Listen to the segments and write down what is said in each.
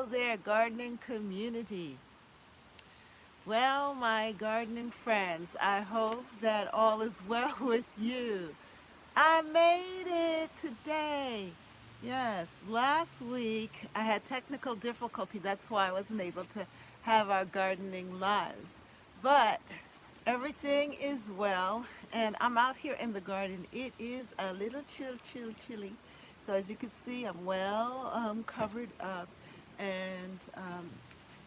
Hello there, gardening community. Well, my gardening friends, I hope that all is well with you. I made it today. Yes, last week I had technical difficulty. That's why I wasn't able to have our gardening lives. But everything is well, and I'm out here in the garden. It is a little chilly. So as you can see, I'm well covered up, and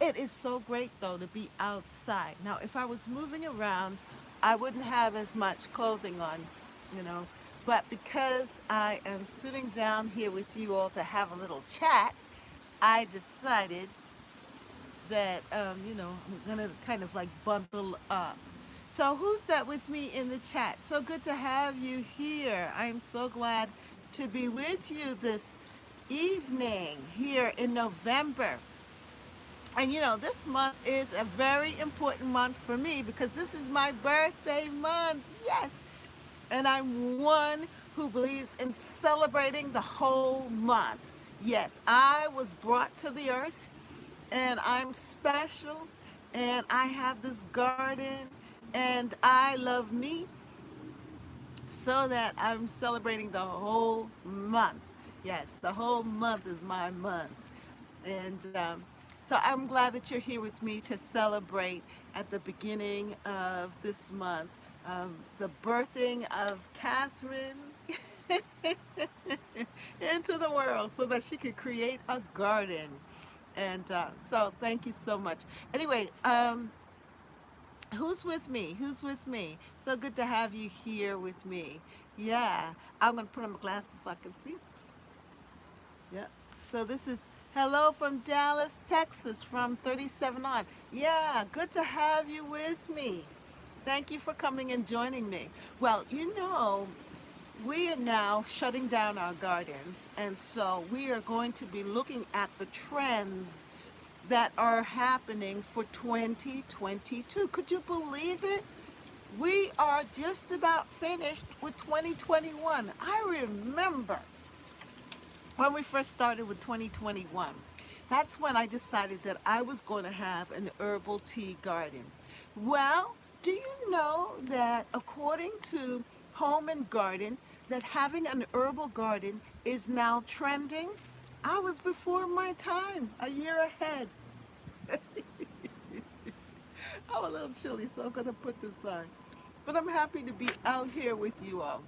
it is so great though to be outside. Now, if I was moving around, I wouldn't have as much clothing on, you know. But because I am sitting down here with you all to have a little chat, I decided that I'm gonna kind of like bundle up. So who's that with me in the chat? So good to have you here. I am so glad to be with you this evening here in November. And this month is a very important month for me because this is my birthday month. Yes. And I'm one who believes in celebrating the whole month. Yes, I was brought to the earth and I'm special and I have this garden and I love me so that I'm celebrating the whole month. Yes, the whole month is my month. And so I'm glad that you're here with me to celebrate at the beginning of this month the birthing of Catherine into the world so that she could create a garden. And so thank you so much. Anyway, who's with me? Who's with me? So good to have you here with me. Yeah, I'm going to put on my glasses so I can see. Yeah. So this is hello from Dallas, Texas, from 37 on. Yeah, good to have you with me. Thank you for coming and joining me. Well, we are now shutting down our gardens, and so we are going to be looking at the trends that are happening for 2022. Could you believe it? We are just about finished with 2021. I remember when we first started with 2021. That's when I decided that I was going to have an herbal tea garden. Well, do you know that according to Home and Garden, that having an herbal garden is now trending? I was before my time, a year ahead. I'm a little chilly, so I'm going to put this on. But I'm happy to be out here with you all.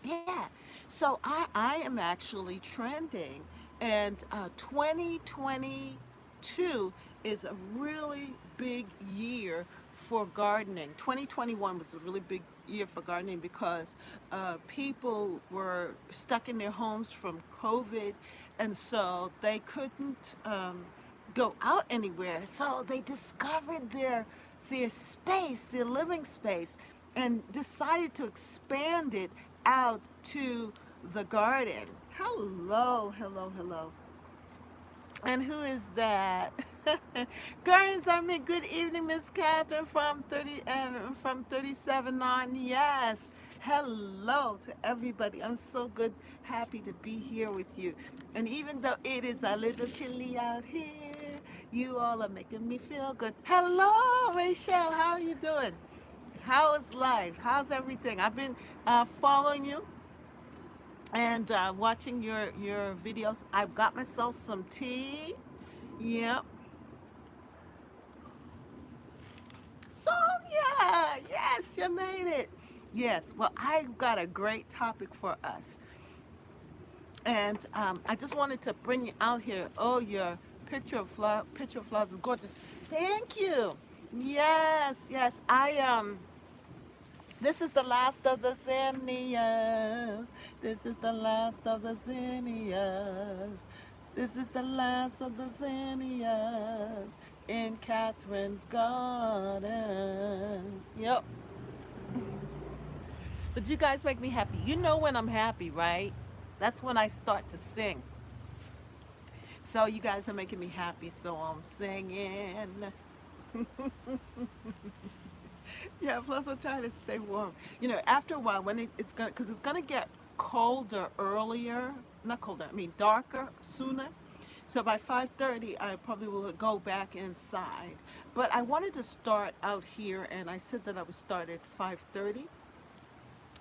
Yeah, so I am actually trending, and 2022 is a really big year for gardening. 2021 was a really big year for gardening because people were stuck in their homes from COVID, and so they couldn't go out anywhere. So they discovered their space, their living space, and decided to expand it out to the garden. Hello, hello, hello. And who is that? Gardens are me. Good evening, Miss Catherine from 30 and from 37 on. Yes. Hello to everybody. I'm so good, happy to be here with you. And even though it is a little chilly out here, you all are making me feel good. Hello, Rachel. How are you doing? How is life? How's everything? I've been following you and watching your videos. I've got myself some tea. Yep. Sonia, yes, you made it. Yes. Well, I've got a great topic for us, and I just wanted to bring you out here. Oh, your picture of flowers is gorgeous. Thank you. Yes, yes. This is the last of the zinnias. This is the last of the zinnias. This is the last of the zinnias in Catherine's garden. Yep. But you guys make me happy. You know when I'm happy, right? That's when I start to sing. So you guys are making me happy, so I'm singing. Yeah, plus I'm trying to stay warm. After a while, when it's gonna, because it's gonna get colder earlier, not colder, I mean darker sooner. So by 5:30, I probably will go back inside. But I wanted to start out here, and I said that I would start at 5:30,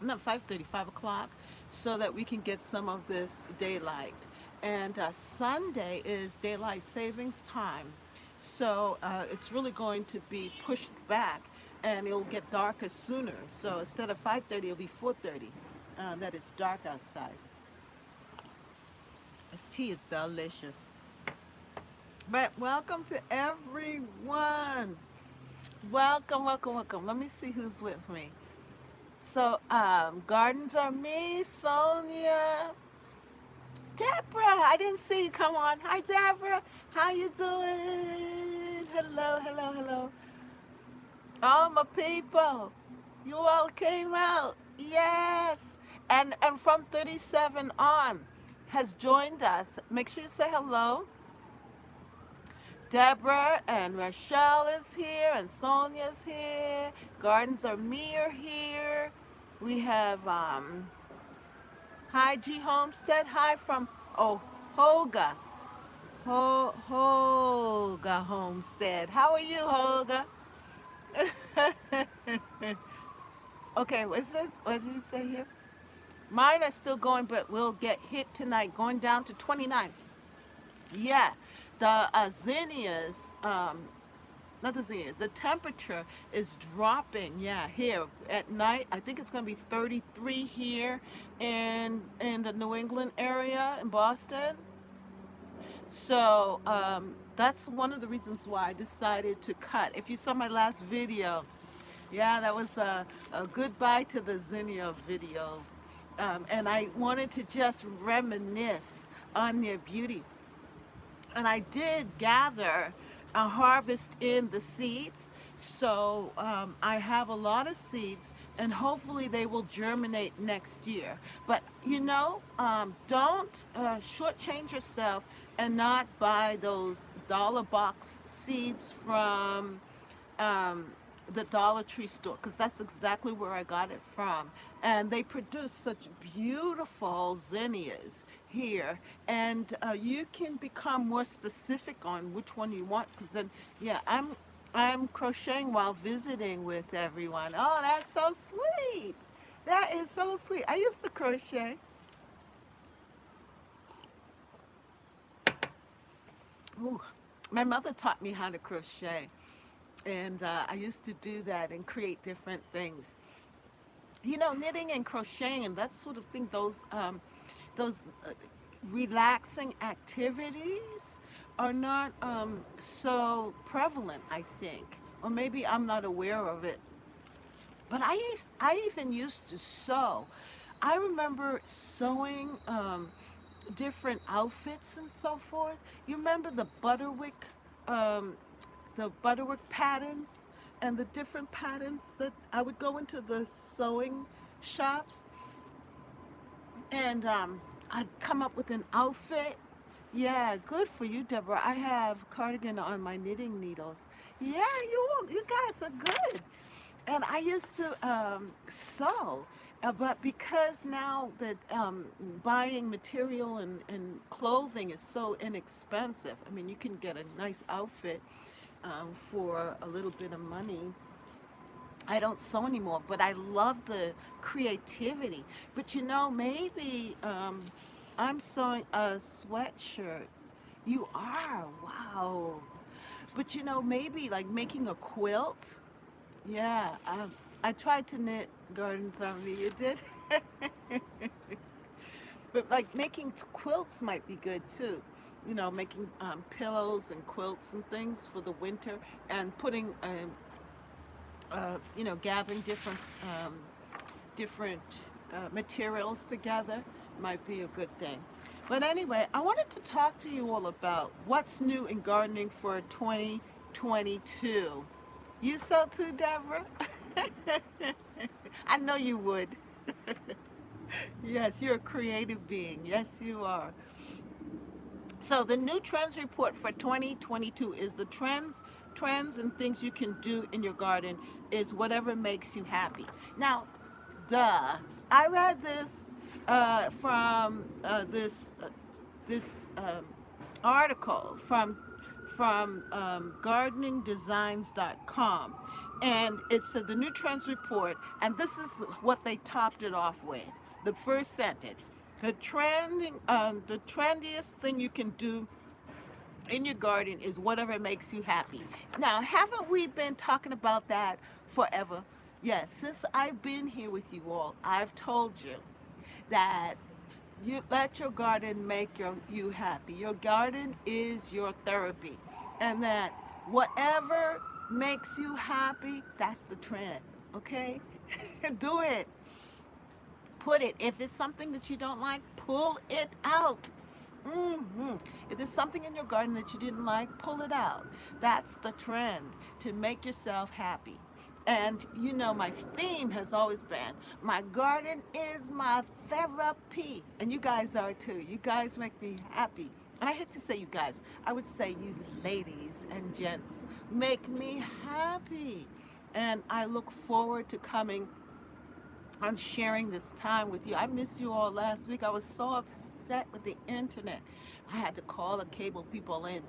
not 5:30, 5 o'clock, so that we can get some of this daylight. And Sunday is daylight savings time. So it's really going to be pushed back, and it'll get darker sooner. So instead of 5:30, it'll be 4:30 that it's dark outside. This tea is delicious. But welcome to everyone. Welcome, welcome, welcome. Let me see who's with me. So, gardens are me, Sonia, Deborah. I didn't see you. Come on. Hi, Deborah. How you doing? Hello, hello, hello. All my people. You all came out. Yes. And from 37 on has joined us. Make sure you say hello. Deborah and Rochelle is here, and Sonia's here. Gardens are me are here. We have hi G Homestead. Hi from Hoga. Hoga Homestead. How are you, Hoga? Okay, what's this? What did you say here? Mine are still going, but we'll get hit tonight, going down to 29. Yeah, the zinnias, not the zinnias, the temperature is dropping. Yeah, here at night, I think it's going to be 33 here in the New England area in Boston. So that's one of the reasons why I decided to cut. If you saw my last video, yeah, that was a goodbye to the zinnia video. And I wanted to just reminisce on their beauty. And I did gather a harvest in the seeds. So I have a lot of seeds, and hopefully they will germinate next year. But don't shortchange yourself and not buy those dollar box seeds from the Dollar Tree store, because that's exactly where I got it from. And they produce such beautiful zinnias here. And you can become more specific on which one you want, because then, yeah, I'm crocheting while visiting with everyone. Oh, that's so sweet. That is so sweet. I used to crochet. Ooh, my mother taught me how to crochet. And I used to do that and create different things. Knitting and crocheting and that sort of thing, those relaxing activities are not so prevalent, I think. Or maybe I'm not aware of it. But I even used to sew. I remember sewing different outfits and so forth. You remember um, the Butterwick patterns and the different patterns that I would go into the sewing shops, and I'd come up with an outfit. Yeah, good for you, Deborah. I have cardigan on my knitting needles. Yeah, you guys are good. And I used to sew, but because now that buying material and clothing is so inexpensive, I mean, you can get a nice outfit for a little bit of money. I don't sew anymore, but I love the creativity. But maybe I'm sewing a sweatshirt. You are, wow. But maybe like making a quilt. Yeah, I tried to knit gardens on me. You did? But like making quilts might be good too. Making pillows and quilts and things for the winter, and putting, gathering different materials together might be a good thing. But anyway, I wanted to talk to you all about what's new in gardening for 2022. You sew too, Deborah? I know you would. Yes, you're a creative being. Yes, you are. So the new trends report for 2022 is the trends and things you can do in your garden is whatever makes you happy. Now, duh, I read this from this article from gardeningdesigns.com, and it said the new trends report, and this is what they topped it off with. The first sentence: the trendiest thing you can do in your garden is whatever makes you happy. Now, haven't we been talking about that forever? Yes, since I've been here with you all, I've told you that you let your garden make you happy. Your garden is your therapy. And that whatever makes you happy, that's the trend. Okay? Do it. Put it. If it's something that you don't like, pull it out. If there's something in your garden that you didn't like, pull it out. That's the trend, to make yourself happy. And you know, my theme has always been my garden is my therapy. And you guys are too. You guys make me happy. And I hate to say you guys, I would say you ladies and gents make me happy. And I look forward to coming on sharing this time with you. I missed you all last week. I was so upset with the internet. I had to call the cable people in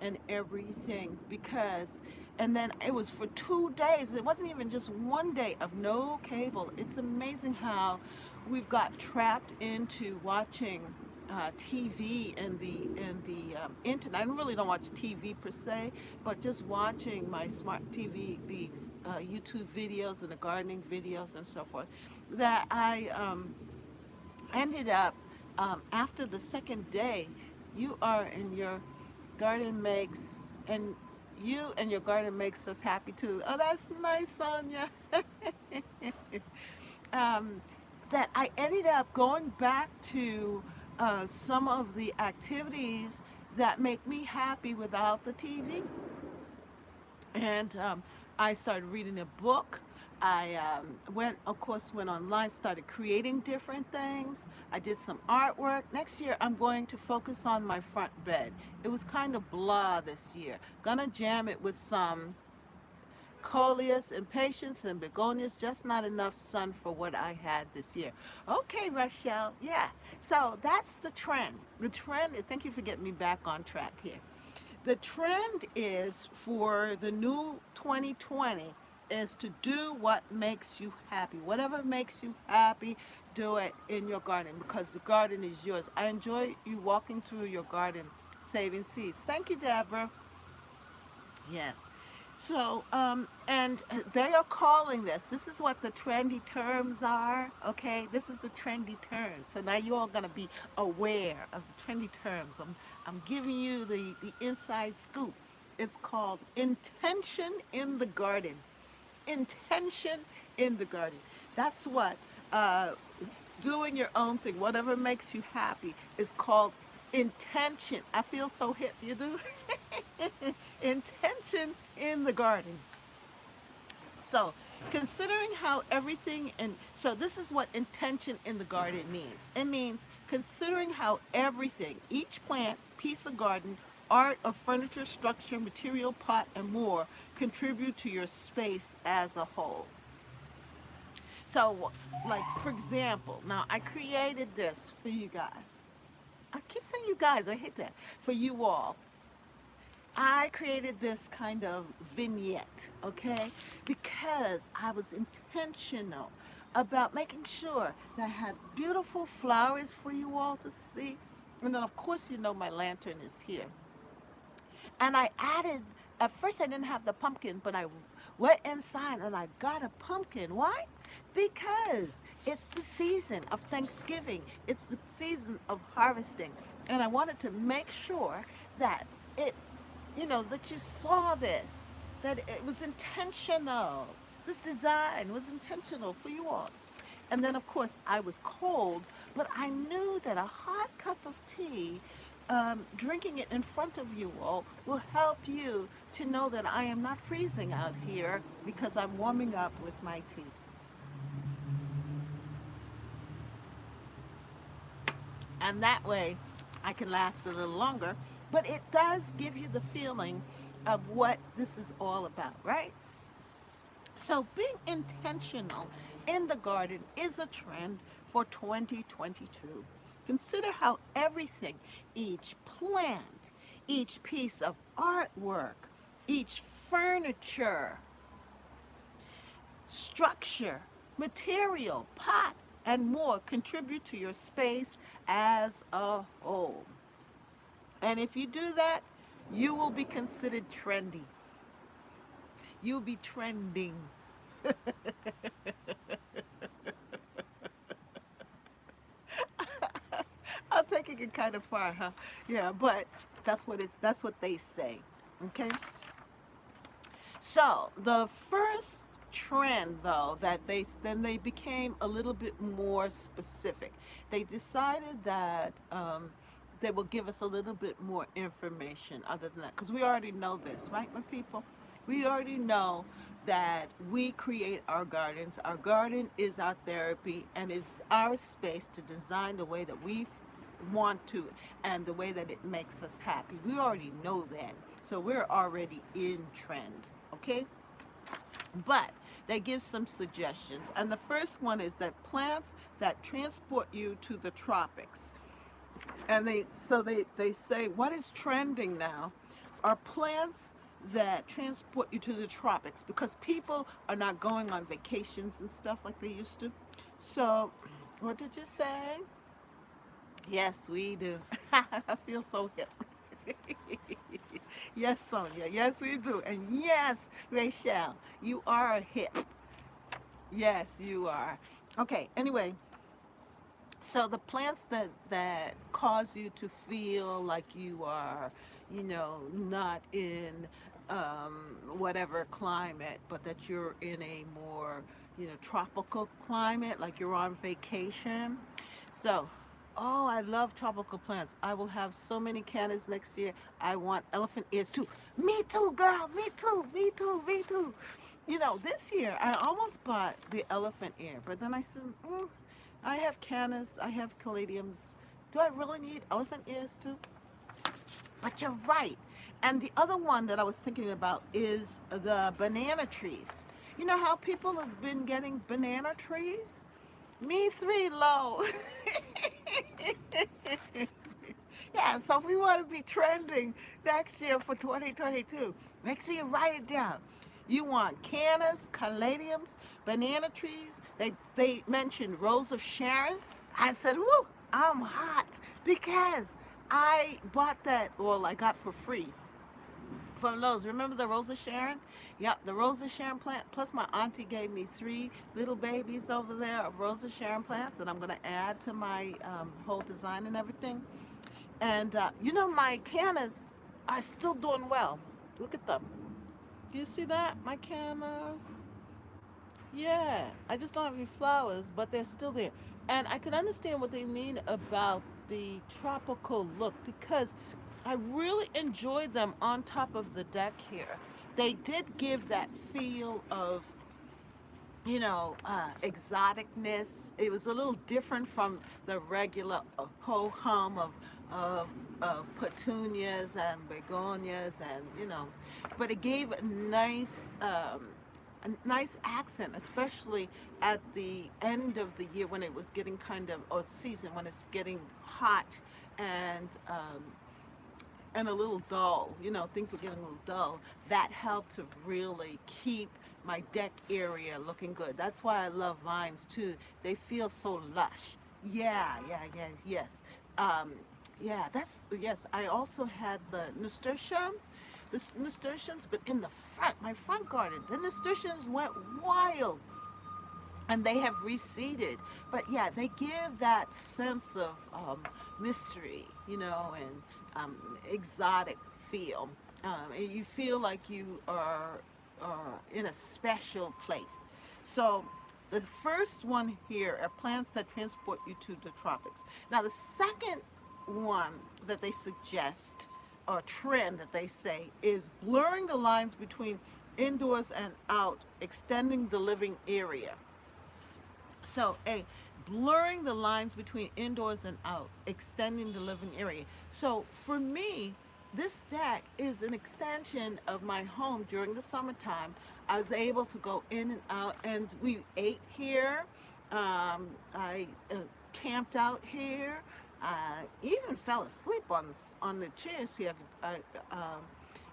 and everything because, and then it was for 2 days. It wasn't even just one day of no cable. It's amazing how we've got trapped into watching TV and the internet. I really don't watch TV per se, but just watching my smart TV, the YouTube videos and the gardening videos and so forth. That I ended up after the second day, you are in your garden makes and you and your garden makes us happy too. Oh, that's nice, Sonia. um, that I ended up going back to some of the activities that make me happy without the TV. And I started reading a book. I of course, went online, started creating different things. I did some artwork. Next year, I'm going to focus on my front bed. It was kind of blah this year. Gonna jam it with some coleus and patience and begonias, just not enough sun for what I had this year. Okay, Rochelle, yeah. So that's the trend. The trend is, thank you for getting me back on track here. The trend is for the new 2020 is to do what makes you happy. Whatever makes you happy, do it in your garden because the garden is yours. I enjoy you walking through your garden saving seeds. Thank you, Deborah. Yes. So, and they are calling this is what the trendy terms are, okay? This is the trendy terms. So now you all going to be aware of the trendy terms. I'm giving you the inside scoop. It's called intention in the garden. Intention in the garden. That's what uh, doing your own thing, whatever makes you happy, is called intention. I feel so hip, you do? Intention in the garden. So, considering how everything, and so this is what intention in the garden means. It means considering how everything, each plant, piece of garden, art of furniture, structure, material, pot, and more contribute to your space as a whole. So, like for example, now I created this for you guys. I keep saying you guys, I hate that. For you all. I created this kind of vignette, okay? Because I was intentional about making sure that I had beautiful flowers for you all to see. And then, of course, you know my lantern is here. And I added, at first I didn't have the pumpkin, but I went inside and I got a pumpkin. Why? Because it's the season of Thanksgiving. It's the season of harvesting. And I wanted to make sure that it, that you saw this, that it was intentional. This design was intentional for you all. And then, of course, I was cold, but I knew that a hot cup of tea, drinking it in front of you all, will help you to know that I am not freezing out here because I'm warming up with my tea. And that way, I can last a little longer. But it does give you the feeling of what this is all about, right? So being intentional in the garden is a trend for 2022. Consider how everything, each plant, each piece of artwork, each furniture, structure, material, pot, and more contribute to your space as a whole. And if you do that, you will be considered trendy. You'll be trending. I'm taking it kind of far, huh? Yeah, but that's what they say. Okay? So the first trend, though, that they became a little bit more specific. They decided that they will give us a little bit more information other than that, because we already know this, right, my people? We already know that we create our gardens. Our garden is our therapy, and it's our space to design the way that we want to and the way that it makes us happy. We already know that. So we're already in trend, okay? But they give some suggestions. And the first one is that plants that transport you to the tropics. And they say what is trending now are plants that transport you to the tropics, because people are not going on vacations and stuff like they used to. So, what did you say? Yes, we do. I feel so hip. Yes, Sonia. Yes, we do. And yes, Rachel, you are hip. Yes, you are. Okay, anyway, so the plants that cause you to feel like you are, not in whatever climate, but that you're in a more, tropical climate, like you're on vacation. So, oh, I love tropical plants. I will have so many cannas next year. I want elephant ears too. Me too, girl. Me too. Me too. Me too. This year I almost bought the elephant ear, but then I said, I have cannas, I have caladiums. Do I really need elephant ears too? But you're right. And the other one that I was thinking about is the banana trees. You know how people have been getting banana trees? Me three, low. Yeah, so if we want to be trending next year for 2022, make sure you write it down. You want cannas, caladiums, banana trees. They mentioned Rose of Sharon. I said, whoo, I'm hot because I bought that, well, I got for free from Lowe's. Remember the Rose of Sharon? Yep, the Rose of Sharon plant. Plus my auntie gave me 3 little babies over there of Rose of Sharon plants that I'm going to add to my whole design and everything. And my cannas are still doing well. Look at them. Do you see that? My cannas. Yeah, I just don't have any flowers, but they're still there. And I can understand what they mean about the tropical look, because I really enjoyed them on top of the deck here. They did give that feel of, exoticness. It was a little different from the regular ho hum of petunias and begonias, and but it gave a nice accent, especially at the end of the year when it was getting kind of, or season when it's getting hot and a little dull. Things were getting a little dull. That helped to really keep my deck area looking good. That's why I love vines too. They feel so lush. Yeah, yeah, yeah, yes. Yeah, yes. I also had the nasturtium, the nasturtiums, but in the front, my front garden, the nasturtiums went wild, and they have reseeded. But yeah, they give that sense of mystery, and exotic feel. And you feel like you are in a special place. So the first one here are plants that transport you to the tropics. Now the second one that they suggest, or trend that they say, is blurring the lines between indoors and out, extending the living area. So, blurring the lines between indoors and out, extending the living area. So, for me, this deck is an extension of my home during the summertime. I was able to go in and out, and we ate here. I camped out here. I even fell asleep on the chairs here. I, um,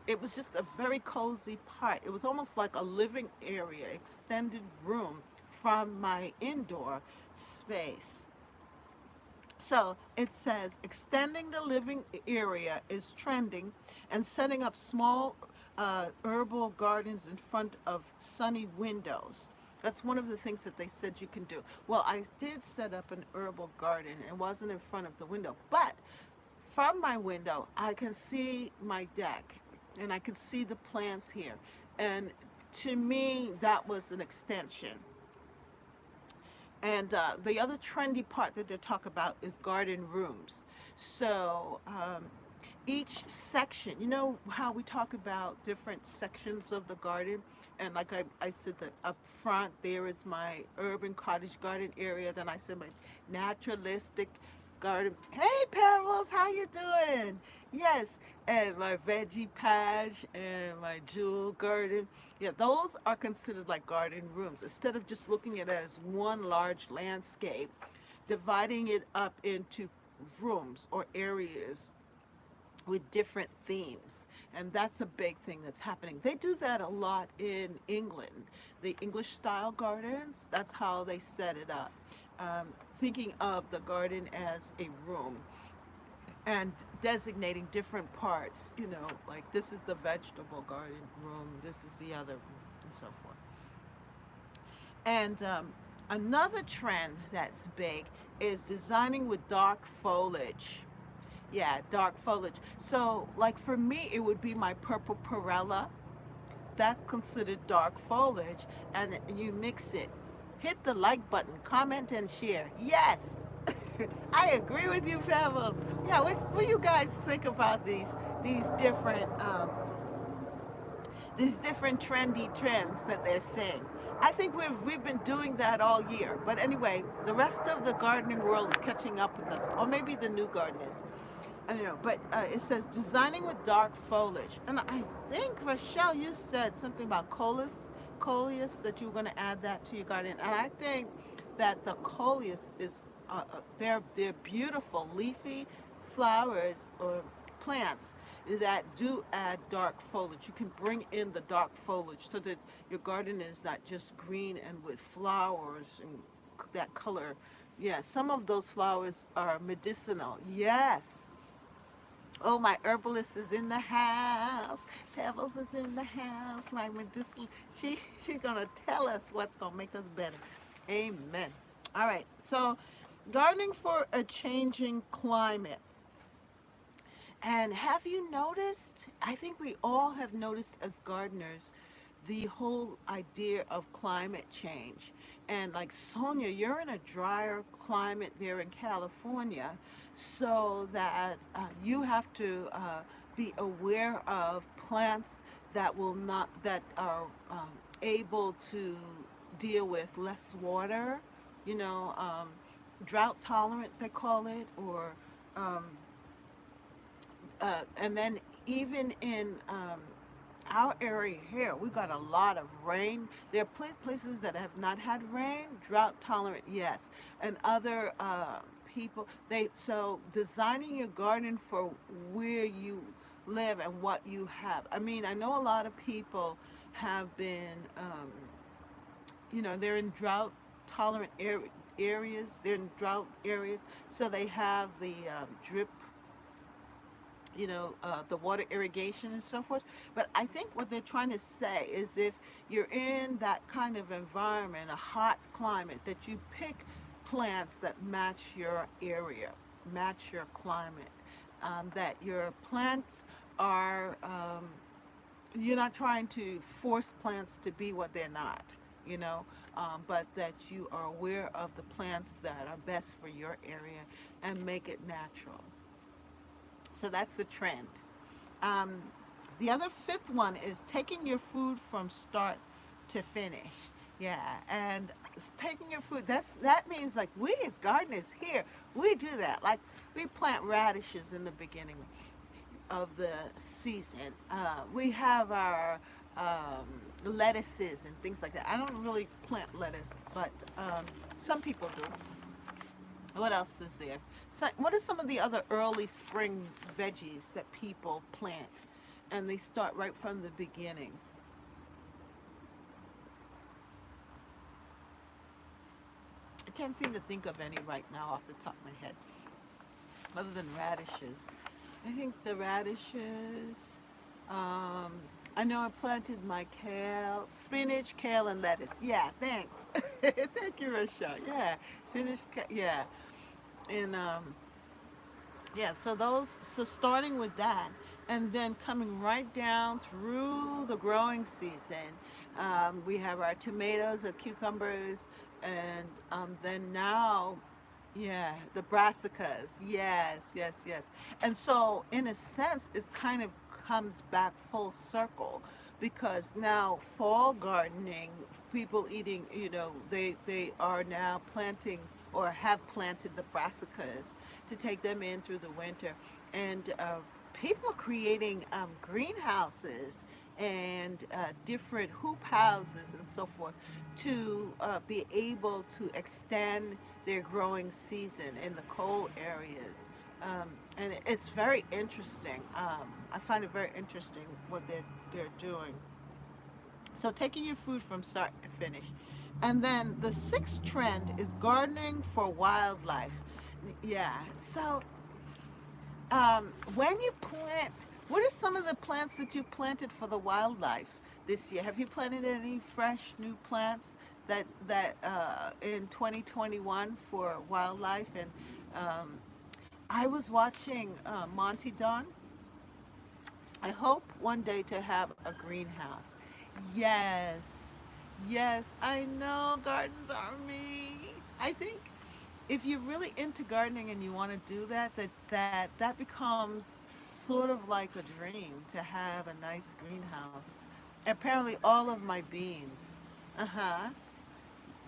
it was just a very cozy part. It was almost like a living area, extended room from my indoor space. So it says extending the living area is trending, and setting up small herbal gardens in front of sunny windows. That's one of the things that they said you can do. Well, I did set up an herbal garden. It wasn't in front of the window, but from my window, I can see my deck and I can see the plants here. And to me, that was an extension. And the other trendy part that they talk about is garden rooms. So each section, you know how we talk about different sections of the garden? And like I said that up front, there is my urban cottage garden area. Then I said my naturalistic garden. Hey, Perils, how you doing? Yes, and my veggie patch and my jewel garden. Yeah, those are considered like garden rooms. Instead of just looking at it as one large landscape, dividing it up into rooms or areas with different themes. And that's a big thing that's happening. They do that a lot in England. The English style gardens, that's how they set it up. Thinking of the garden as a room and designating different parts, you know, like this is the vegetable garden room, this is the other room, and so forth. And another trend that's big is designing with dark foliage. Yeah, dark foliage. So, like for me, it would be my purple perella. That's considered dark foliage, and you mix it. Hit the like button, comment, and share. Yes, I agree with you, Pebbles. Yeah, what do you guys think about these different these different trendy trends that they're saying? I think we've been doing that all year. But anyway, the rest of the gardening world is catching up with us, or maybe the new gardeners. I don't know, but it says designing with dark foliage. And I think, Rochelle, you said something about coleus, that you were going to add that to your garden. And I think that the coleus is, they're beautiful leafy flowers or plants that do add dark foliage. You can bring in the dark foliage so that your garden is not just green and with flowers and that color. Yeah, some of those flowers are medicinal. Yes. Oh, my herbalist is in the house. Pebbles is in the house. My medicinal. She's gonna tell us what's gonna make us better. Amen. All right. So, gardening for a changing climate. And have you noticed? I think we all have noticed as gardeners the whole idea of climate change. And like Sonia, you're in a drier climate there in California, so that you have to be aware of plants that will not that are able to deal with less water, you know, drought tolerant they call it, or um, and then even in our area here, we got a lot of rain. There are places that have not had rain, drought tolerant, yes, and other people. So designing your garden for where you live and what you have. I mean, I know a lot of people have been, you know, they're in drought tolerant areas. They're in drought areas, so they have the drip, you know, the water irrigation and so forth. But I think what they're trying to say is if you're in that kind of environment, a hot climate, that you pick plants that match your area, match your climate, that your plants are, you're not trying to force plants to be what they're not, you know, but that you are aware of the plants that are best for your area and make it natural. So that's the trend. Um, the other fifth one is taking your food from start to finish. Yeah, and taking your food, that means like we as gardeners here, we do that. Like we plant radishes in the beginning of the season. We have our lettuces and things like that. I don't really plant lettuce, but some people do. What else is there? So, what are some of the other early spring veggies that people plant, and they start right from the beginning? I can't seem to think of any right now off the top of my head, other than radishes. I think the radishes. Um, I know I planted my kale, spinach, kale, and lettuce. Yeah, thanks. Thank you, Rashad. Yeah, spinach. Yeah, and yeah. So those. So starting with that, and then coming right down through the growing season, we have our tomatoes, our cucumbers, and then now yeah, the brassicas. Yes, yes, yes. And so, in a sense, it kind of comes back full circle because now fall gardening, people eating, they are now planting or have planted the brassicas to take them in through the winter. And people creating greenhouses and different hoop houses and so forth to be able to extend their growing season in the cold areas. And it's very interesting. I find it very interesting what they're doing. So taking your food from start to finish. And then the sixth trend is gardening for wildlife. Yeah. So when you plant, what are some of the plants that you planted for the wildlife this year? Have you planted any fresh new plants that in 2021 for wildlife? And um, I was watching Monty Don. I hope one day to have a greenhouse. Yes, yes, I know gardens are me. I think if you're really into gardening and you want to do that, that becomes sort of like a dream to have a nice greenhouse. Apparently, all of my beans. Uh huh.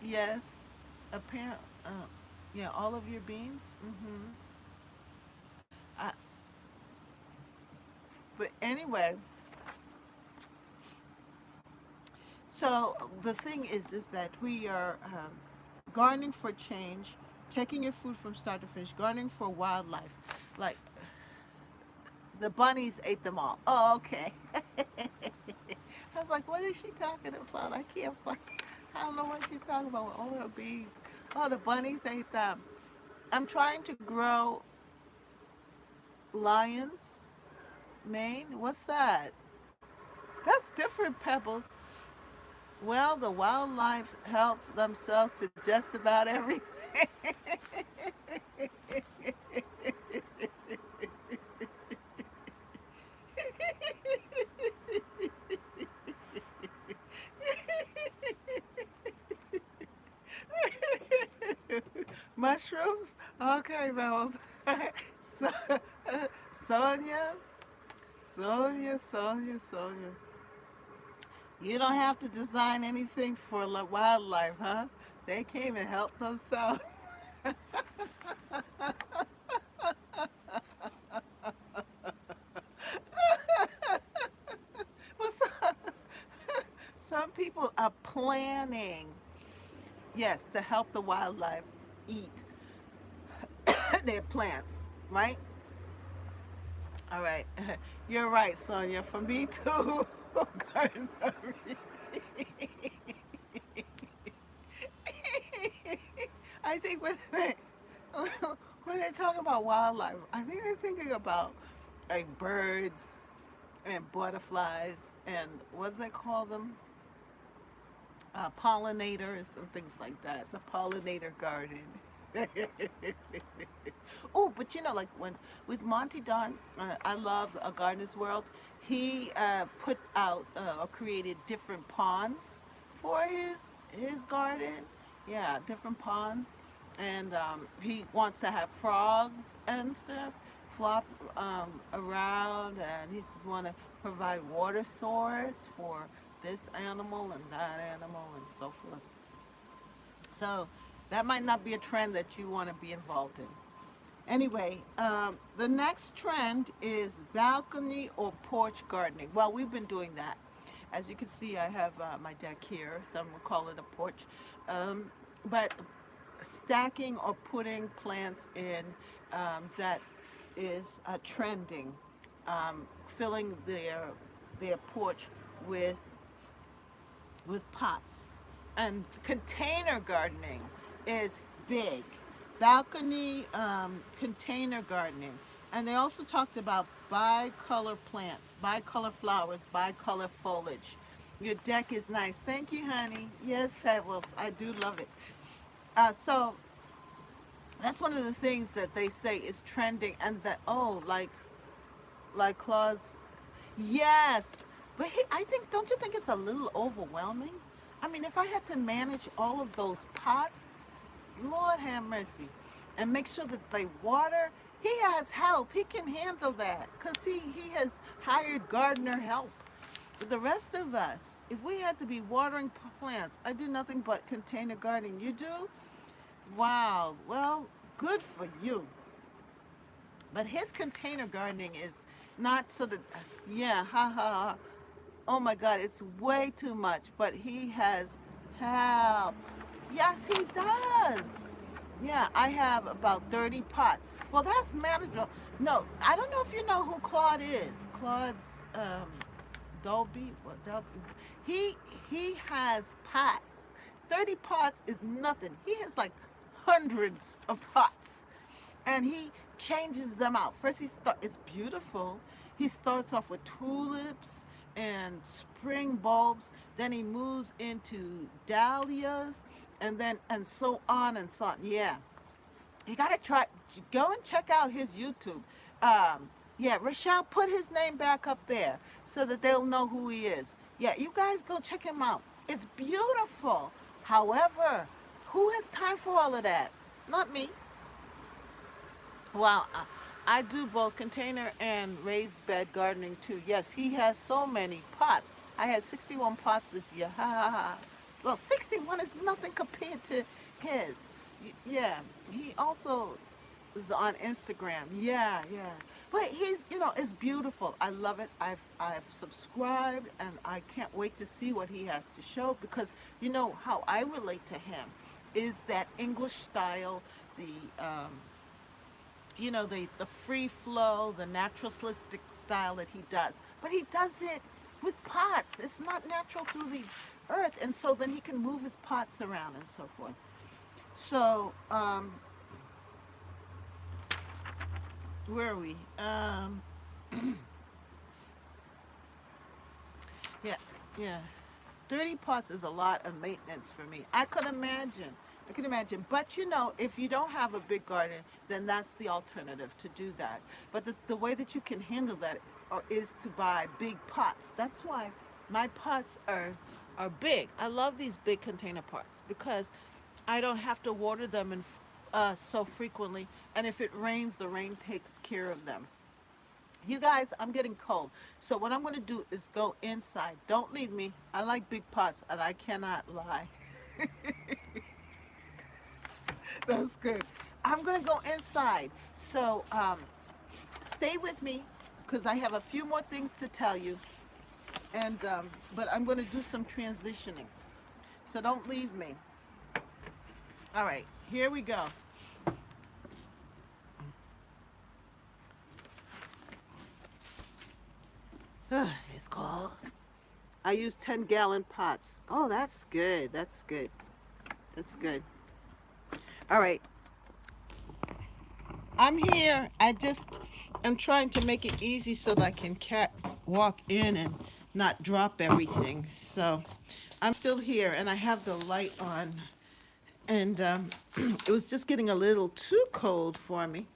Yes. Apparently. Yeah, all of your beans. Mm-hmm. Uh, but anyway, so the thing is that we are gardening for change, taking your food from start to finish, gardening for wildlife. Like the bunnies ate them all. Oh, okay. I was like, what is she talking about? I can't find. I don't know what she's talking about with all her bees. Oh, the bunnies ate them. I'm trying to grow lions, mane. What's that? That's different, Pebbles. Well, the wildlife helped themselves to just about everything. Mushrooms? Okay, Pebbles. so, Sonia, Sonia. You don't have to design anything for wildlife, huh? They came and helped themselves. Well, some people are planning, yes, to help the wildlife eat their plants, right? All right. You're right, Sonia. For me too. Gardens are I think when they talk about wildlife, I think they're thinking about like birds and butterflies and what do they call them? Pollinators and things like that. The pollinator garden. Oh, but like when with Monty Don, I love A Gardener's World. He put out or created different ponds for his garden. Yeah, different ponds, and he wants to have frogs and stuff flop around, and he just want to provide water source for this animal and that animal and so forth. So that might not be a trend that you want to be involved in. Anyway, the next trend is balcony or porch gardening. Well, we've been doing that. As you can see, I have my deck here. Some will call it a porch. But stacking or putting plants in that is trending, filling their porch with pots. And container gardening is big. Balcony container gardening. And they also talked about bicolor plants, bicolor flowers, bicolor foliage. Your deck is nice. Thank you, honey. Yes, Pebbles. I do love it. So that's one of the things that they say is trending, and that like Claus. Yes, but I think, don't you think it's a little overwhelming? I mean, if I had to manage all of those pots, Lord have mercy, and make sure that they water. He has help. He can handle that because he has hired gardener help. But the rest of us, if we had to be watering plants, I do nothing but container gardening. You do? Wow. Well, good for you. But his container gardening is not so that, yeah, ha ha ha. Oh my God, it's way too much. But he has help. Yes, he does. Yeah, I have about 30 pots. Well, that's manageable. No, I don't know if you know who Claude is. Claude's Dolby. What Dolby? He he has pots. 30 pots is nothing. He has like hundreds of pots, and he changes them out. First, it's beautiful. He starts off with tulips and spring bulbs. Then he moves into dahlias, and so on and so on. Yeah, you gotta go and check out his YouTube. Yeah, Rochelle, put his name back up there so that they'll know who he is. Yeah, you guys go check him out. It's beautiful. However, who has time for all of that? Not me. Well, I do both container and raised bed gardening too. Yes, he has so many pots. I had 61 pots this year. Ha ha ha. Well, 61 is nothing compared to his. Yeah, he also is on Instagram. Yeah, yeah. But it's beautiful. I love it. I've subscribed, and I can't wait to see what he has to show, because how I relate to him is that English style, the the free flow, the naturalistic style that he does. But he does it with pots. It's not natural through the earth, and so then he can move his pots around and so forth. So, where are we? Yeah, yeah. 30 pots is a lot of maintenance for me. I could imagine. I can imagine. But if you don't have a big garden, then that's the alternative, to do that. But the way that you can handle that is to buy big pots. That's why my pots are big. I love these big container pots because I don't have to water them so frequently. And if it rains, the rain takes care of them. You guys, I'm getting cold. So what I'm going to do is go inside. Don't leave me. I like big pots, and I cannot lie. That's good. I'm going to go inside. So stay with me, because I have a few more things to tell you. And but I'm going to do some transitioning. So don't leave me. All right, here we go. It's cold. I use 10-gallon pots. Oh, that's good. That's good. That's good. All right. I'm here. I just am trying to make it easy so that I can walk in and not drop everything. So I'm still here, and I have the light on. And it was just getting a little too cold for me.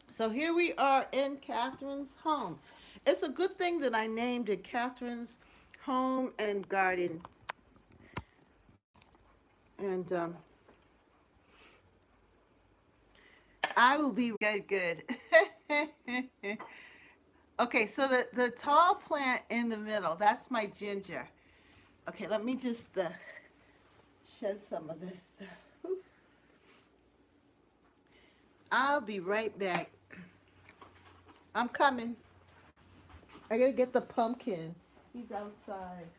So here we are in Catherine's home. It's a good thing that I named it Catherine's Home and Garden. And I will be good, good. Okay, so the tall plant in the middle, that's my ginger. Okay, let me just shed some of this. I'll be right back. I'm coming. I gotta get the pumpkin. He's outside.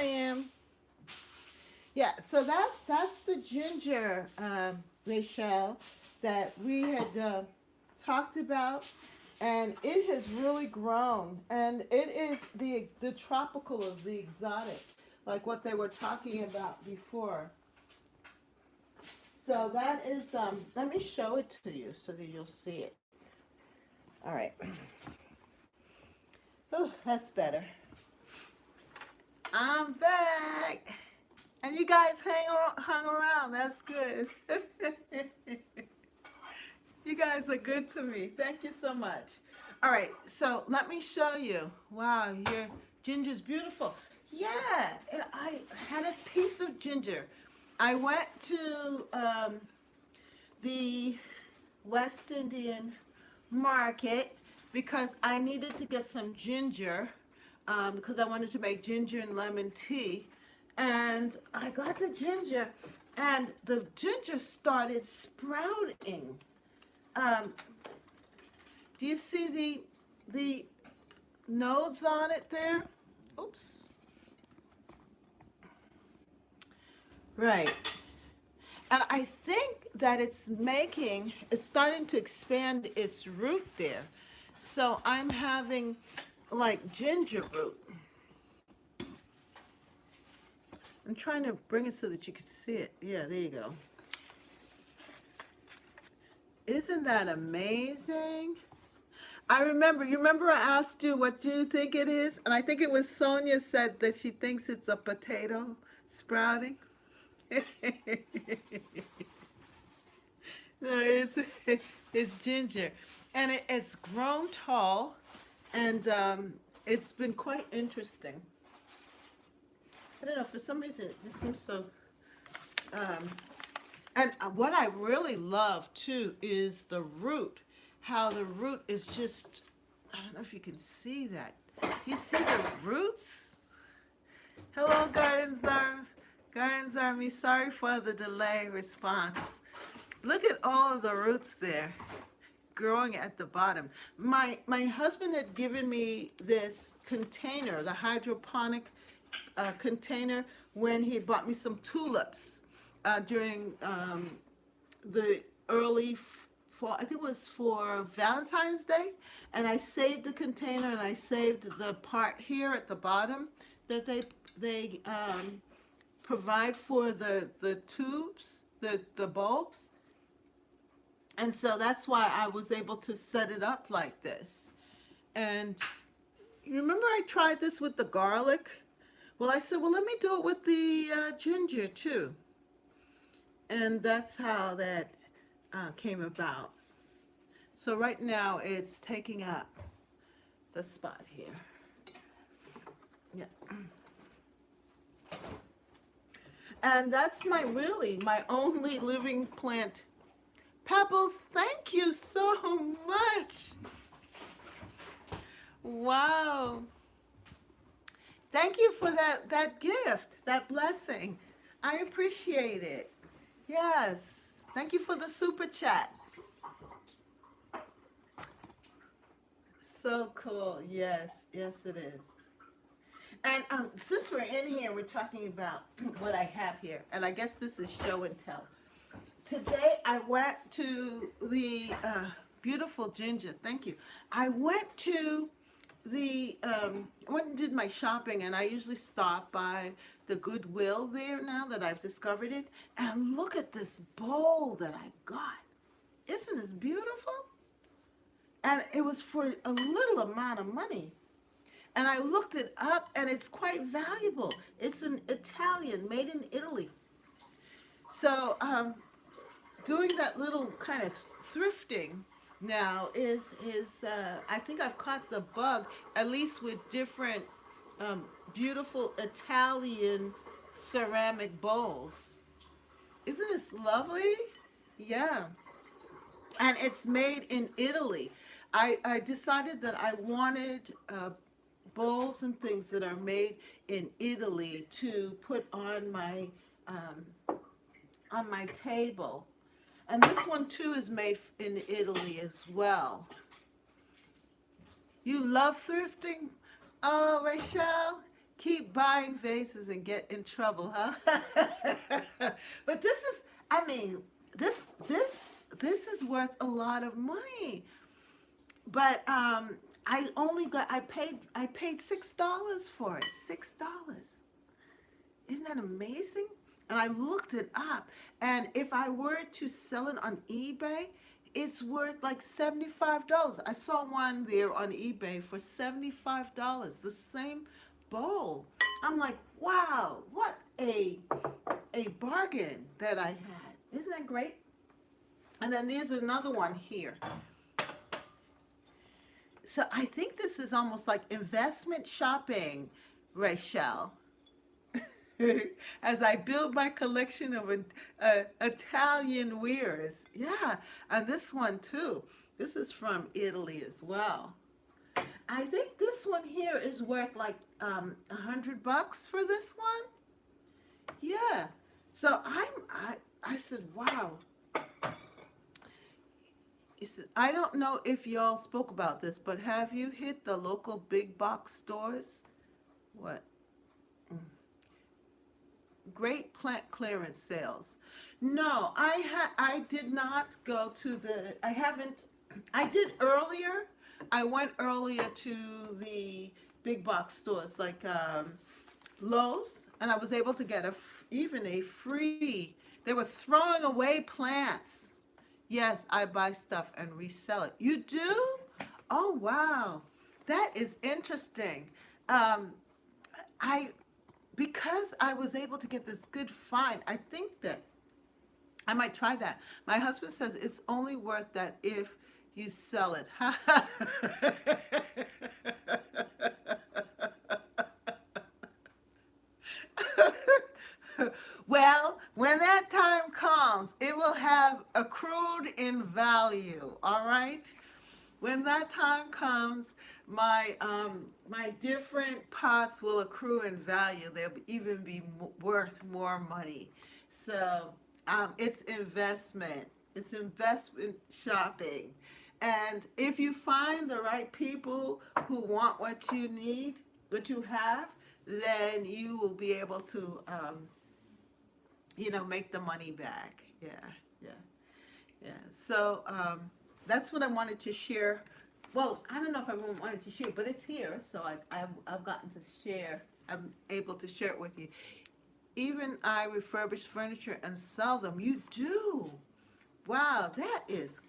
am. Yeah, so that's the ginger, Rachel, that we had talked about, and it has really grown, and it is the tropical of the exotic, like what they were talking about before. So that is, let me show it to you so that you'll see it. All right. Oh, that's better. I'm back. And you guys hung around. That's good. You guys are good to me. Thank you so much. All right, so let me show you. Wow, your ginger's beautiful. Yeah, I had a piece of ginger. I went to the West Indian market because I needed to get some ginger because I wanted to make ginger and lemon tea. And I got the ginger, and the ginger started sprouting. Um, do you see the nodes on it there? Oops. Right. And I think that it's starting to expand its root there. So I'm having like ginger root. I'm trying to bring it so that you can see it. Yeah, there you go. Isn't that amazing? You remember I asked you what do you think it is? And I think it was Sonia said that she thinks it's a potato sprouting. No, it's ginger. And it's grown tall, and it's been quite interesting. I don't know, for some reason it just seems so, and what I really love too is the root, how the root is just, I don't know if you can see that. Do you see the roots? Hello, Gardens Army, sorry for the delay response. Look at all of the roots there growing at the bottom. My husband had given me this container, the hydroponic container, when he bought me some tulips during the early fall. I think it was for Valentine's Day, and I saved the container, and I saved the part here at the bottom that they provide for the tubes, the bulbs. And so that's why I was able to set it up like this. And you remember I tried this with the garlic? Well, I said, well, let me do it with the ginger too. And that's how that came about. So right now it's taking up the spot here. Yeah. And that's my only living plant. Pebbles, thank you so much. Wow. Thank you for that gift, that blessing. I appreciate it. Yes. Thank you for the super chat. So cool. Yes. Yes, it is. And since we're in here, we're talking about what I have here. And I guess this is show and tell. Today I went to the beautiful ginger. Thank you. I went to went and did my shopping, and I usually stop by the Goodwill there now that I've discovered it. And look at this bowl that I got. Isn't this beautiful? And it was for a little amount of money. And I looked it up, and it's quite valuable. It's an Italian, made in Italy. So doing that little kind of thrifting now is I think I've caught the bug, at least with different beautiful Italian ceramic bowls. Isn't this lovely? Yeah. And it's made in Italy. I decided that I wanted bowls and things that are made in Italy to put on my table. And this one too is made in Italy as well. You love thrifting? Oh, Rachel, Keep buying vases and get in trouble, huh? But this is, I mean, this is worth a lot of money. But I paid $6 for it. $6. Isn't that amazing? And I looked it up. And if I were to sell it on eBay, it's worth like $75. I saw one there on eBay for $75. The same bowl. I'm like, wow, what a bargain that I had. Isn't that great? And then there's another one here. So I think this is almost like investment shopping, Rachel. As I build my collection of Italian wares. Yeah, and this one too. This is from Italy as well. I think this one here is worth like $100 for this one. Yeah. So I said, wow. He said, I don't know if y'all spoke about this, but have you hit the local big box stores? What? Great plant clearance sales. No, I did not go to the, I haven't, I did earlier. I went earlier to the big box stores like Lowe's, and I was able to get even a free, they were throwing away plants. Yes, I buy stuff and resell it. You do? Oh, wow. That is interesting. I because I was able to get this good find, I think that I might try that. My husband says it's only worth that if you sell it. Well, when that time comes, it will have accrued in value, all right? When that time comes, my different pots will accrue in value. They'll even be worth more money. So it's investment. It's investment shopping. And if you find the right people who want what you need, what you have, then you will be able to, make the money back. Yeah, yeah, yeah. So that's what I wanted to share. Well, I don't know if I wanted to share, but it's here, so I've gotten to share. I'm able to share it with you. Even I refurbish furniture and sell them. You do. Wow, that is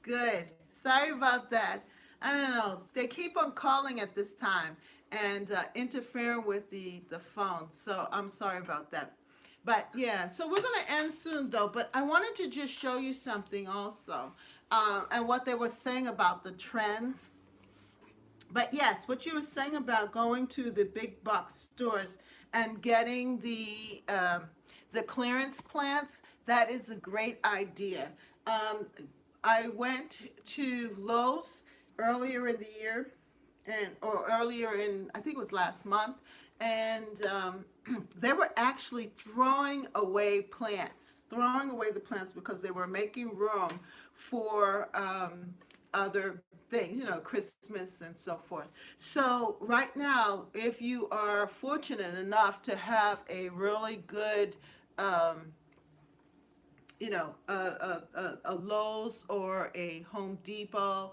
good. Sorry about that. I don't know. They keep on calling at this time and interfering with the phone. So I'm sorry about that. But yeah, so we're going to end soon though. But I wanted to just show you something also, and what they were saying about the trends. But yes, what you were saying about going to the big box stores and getting the clearance plants, that is a great idea. I went to Lowe's earlier in the year, or earlier in, I think it was last month, and they were actually throwing away the plants because they were making room for other things, Christmas and so forth. So right now, if you are fortunate enough to have a really good a Lowe's or a Home Depot,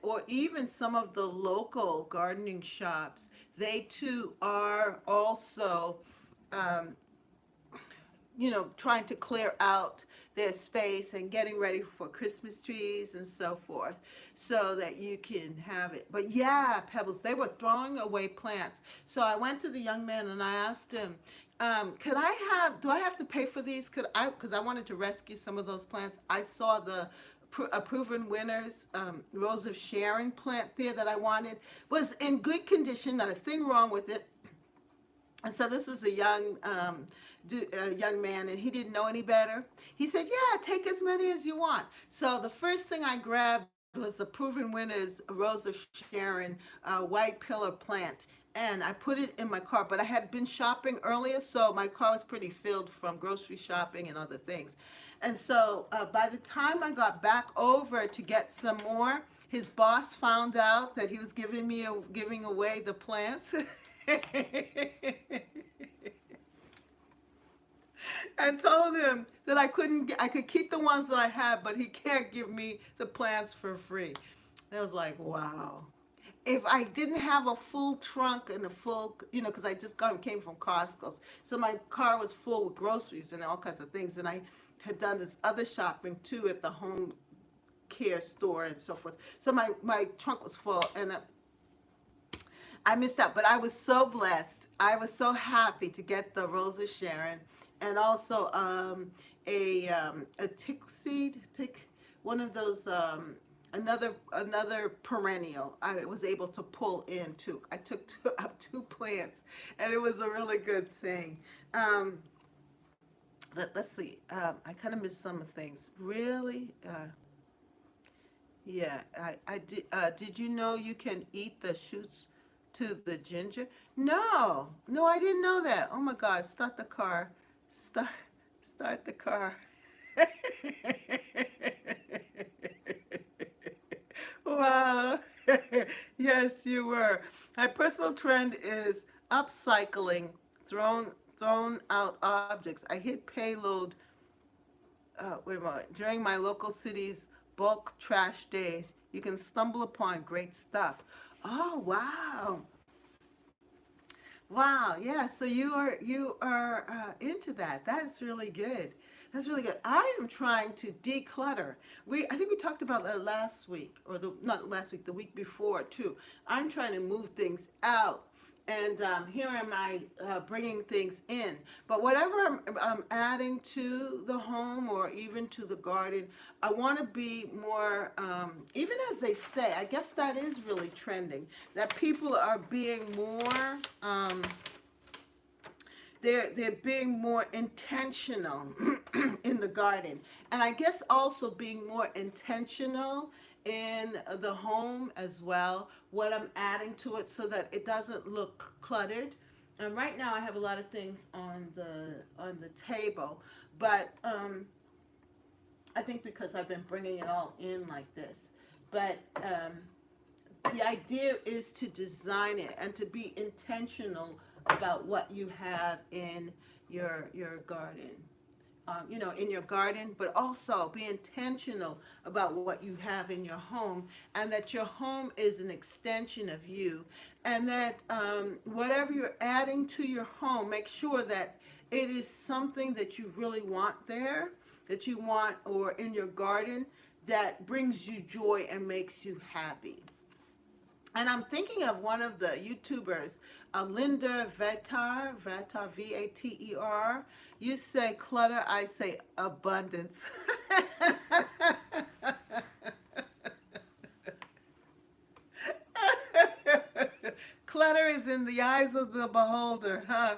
or even some of the local gardening shops, they too are also, trying to clear out their space and getting ready for Christmas trees and so forth so that you can have it. But yeah, Pebbles, they were throwing away plants. So I went to the young man and I asked him, do I have to pay for these? Because I wanted to rescue some of those plants. I saw the proven winners Rose of Sharon plant there that I wanted. Was in good condition, not a thing wrong with it. And so this was a young man, and he didn't know any better. He said, yeah, take as many as you want. So the first thing I grabbed was the proven winners Rose of Sharon white pillar plant. And I put it in my car, but I had been shopping earlier, so my car was pretty filled from grocery shopping and other things. And so by the time I got back over to get some more, his boss found out that he was giving away the plants. and told him that I could keep the ones that I had, but he can't give me the plants for free. And I was like, wow. If I didn't have a full trunk and a full, because I just came from Costco, so my car was full with groceries and all kinds of things, and I had done this other shopping too at the home care store and so forth. So my trunk was full, and I missed out, but I was so blessed. I was so happy to get the Rose of Sharon, and also a tick seed, one of those another perennial. I was able to pull in too. I took up two plants, and it was a really good thing. Um, let's see. I kind of missed some of things. Really. Yeah, I did. Did you know you can eat the shoots to the ginger? No, no, I didn't know that. Oh my God! Start the car. Start, start the car. Wow. Yes, you were. My personal trend is upcycling thrown out objects. I hit payload wait a moment. During my local city's bulk trash days, you can stumble upon great stuff. Oh wow, wow, yeah. So you are into that. That's really good. That's really good. I am trying to declutter. I think we talked about that last week, or the not last week, the week before too. I'm trying to move things out, and here am I bringing things in. But whatever I'm adding to the home or even to the garden, I want to be more, even as they say, I guess that is really trending, that people are being more, they're being more intentional in the garden, and I guess also being more intentional in the home as well, what I'm adding to it so that it doesn't look cluttered. And right now I have a lot of things on the table, but I think because I've been bringing it all in like this. But the idea is to design it and to be intentional about what you have in your garden. In your garden, but also be intentional about what you have in your home, and that your home is an extension of you, and that whatever you're adding to your home, make sure that it is something that you really want there, that you want, or in your garden, that brings you joy and makes you happy. And I'm thinking of one of the YouTubers, Linda Vatar, Vater. You say clutter, I say abundance. Clutter is in the eyes of the beholder, huh?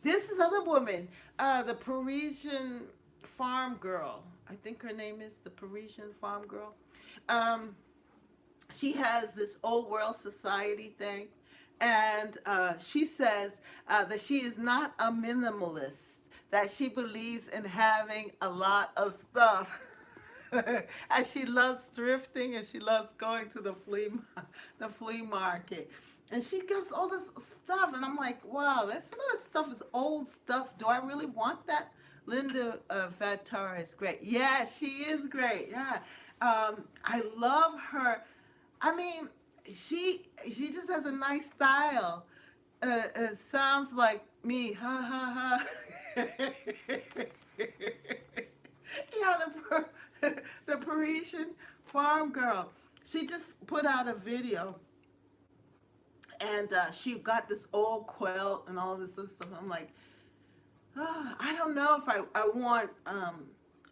This is other woman, the Parisian farm girl. I think her name is the Parisian farm girl. Um, she has this old world society thing, and she says that she is not a minimalist, that she believes in having a lot of stuff. And she loves thrifting, and she loves going to the flea market, and she gets all this stuff, and I'm like, wow, some of this stuff is old stuff. Do I really want that? Linda Vatar is great. Yeah, she is great. Yeah, I love her. I mean, she just has a nice style. It sounds like me. Ha ha ha. Yeah, the Parisian farm girl. She just put out a video, and she got this old quilt and all this other stuff. I'm like, oh, I don't know if I want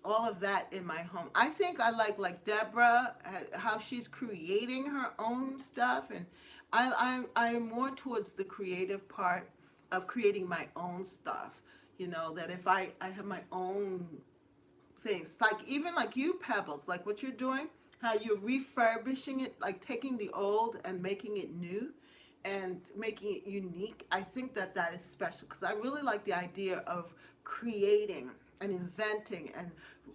all of that in my home. I think I like Deborah, how she's creating her own stuff, and I'm more towards the creative part of creating my own stuff. That if I have my own things, like even like you, Pebbles, like what you're doing, how you're refurbishing it, like taking the old and making it new and making it unique. I think that is special, because I really like the idea of creating and inventing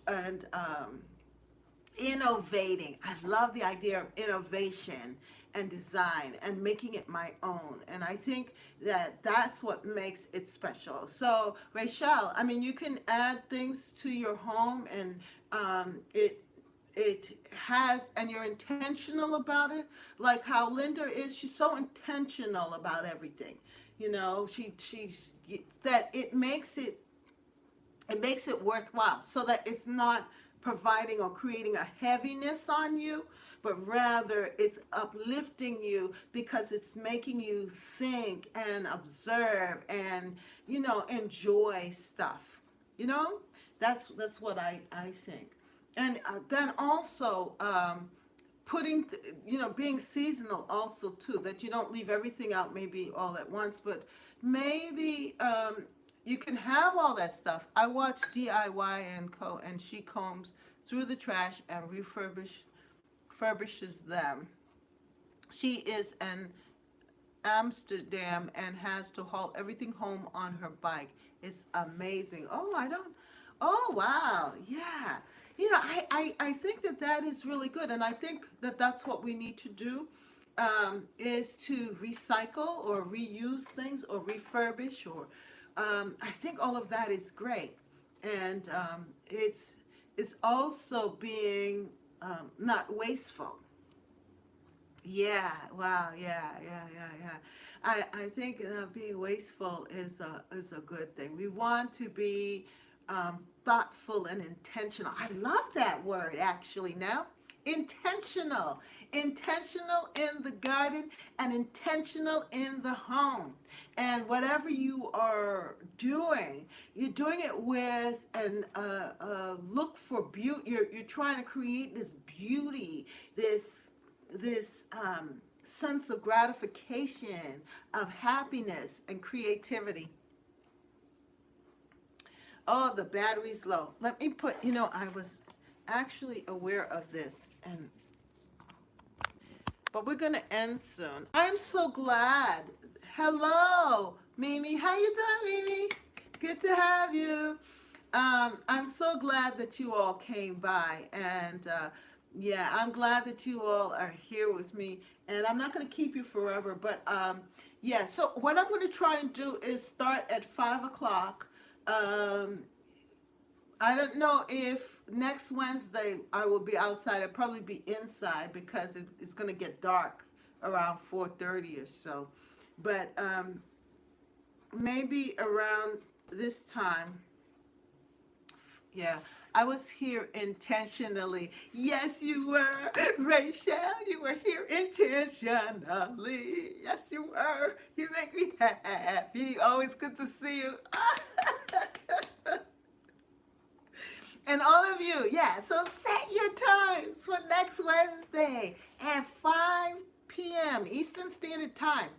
and innovating. I love the idea of innovation and design and making it my own. And I think that that's what makes it special. So, Rachel, I mean, you can add things to your home, and it has, and you're intentional about it, like how Linda is. She's so intentional about everything. You know, she's that it makes it worthwhile, so that it's not providing or creating a heaviness on you, but rather it's uplifting you because it's making you think and observe and, enjoy stuff. You know, that's what I think. And then also, being seasonal also too, that you don't leave everything out maybe all at once, but maybe you can have all that stuff. I watch DIY and Co, and she combs through the trash and refurbishes them. She is in Amsterdam and has to haul everything home on her bike. It's amazing. Oh, I don't. Oh, wow. Yeah. I think that that is really good. And I think that that's what we need to do, is to recycle or reuse things or refurbish, or I think all of that is great. And it's also being not wasteful. Yeah, wow, yeah. I think being wasteful is a good thing. We want to be thoughtful and intentional. I love that word actually now. Intentional. Intentional in the garden and intentional in the home. And whatever you are doing, you're doing it with an look for beauty. You're trying to create this beauty, this sense of gratification, of happiness and creativity. Oh, the battery's low. Let me put, I was actually aware of this, but we're going to end soon. I'm so glad. Hello, Mimi. How you doing, Mimi? Good to have you. I'm so glad that you all came by, and yeah, I'm glad that you all are here with me. And I'm not going to keep you forever, but yeah. So what I'm going to try and do is start at 5 o'clock. Um, I don't know if next Wednesday I will be outside. I'll probably be inside because it's going to get dark around 4:30 or so. But maybe around this time, yeah, I was here intentionally. Yes, you were, Rachel. You were here intentionally. Yes, you were. You make me happy. Always good to see you. And all of you, yeah, so set your times for next Wednesday at 5 p.m. Eastern Standard Time.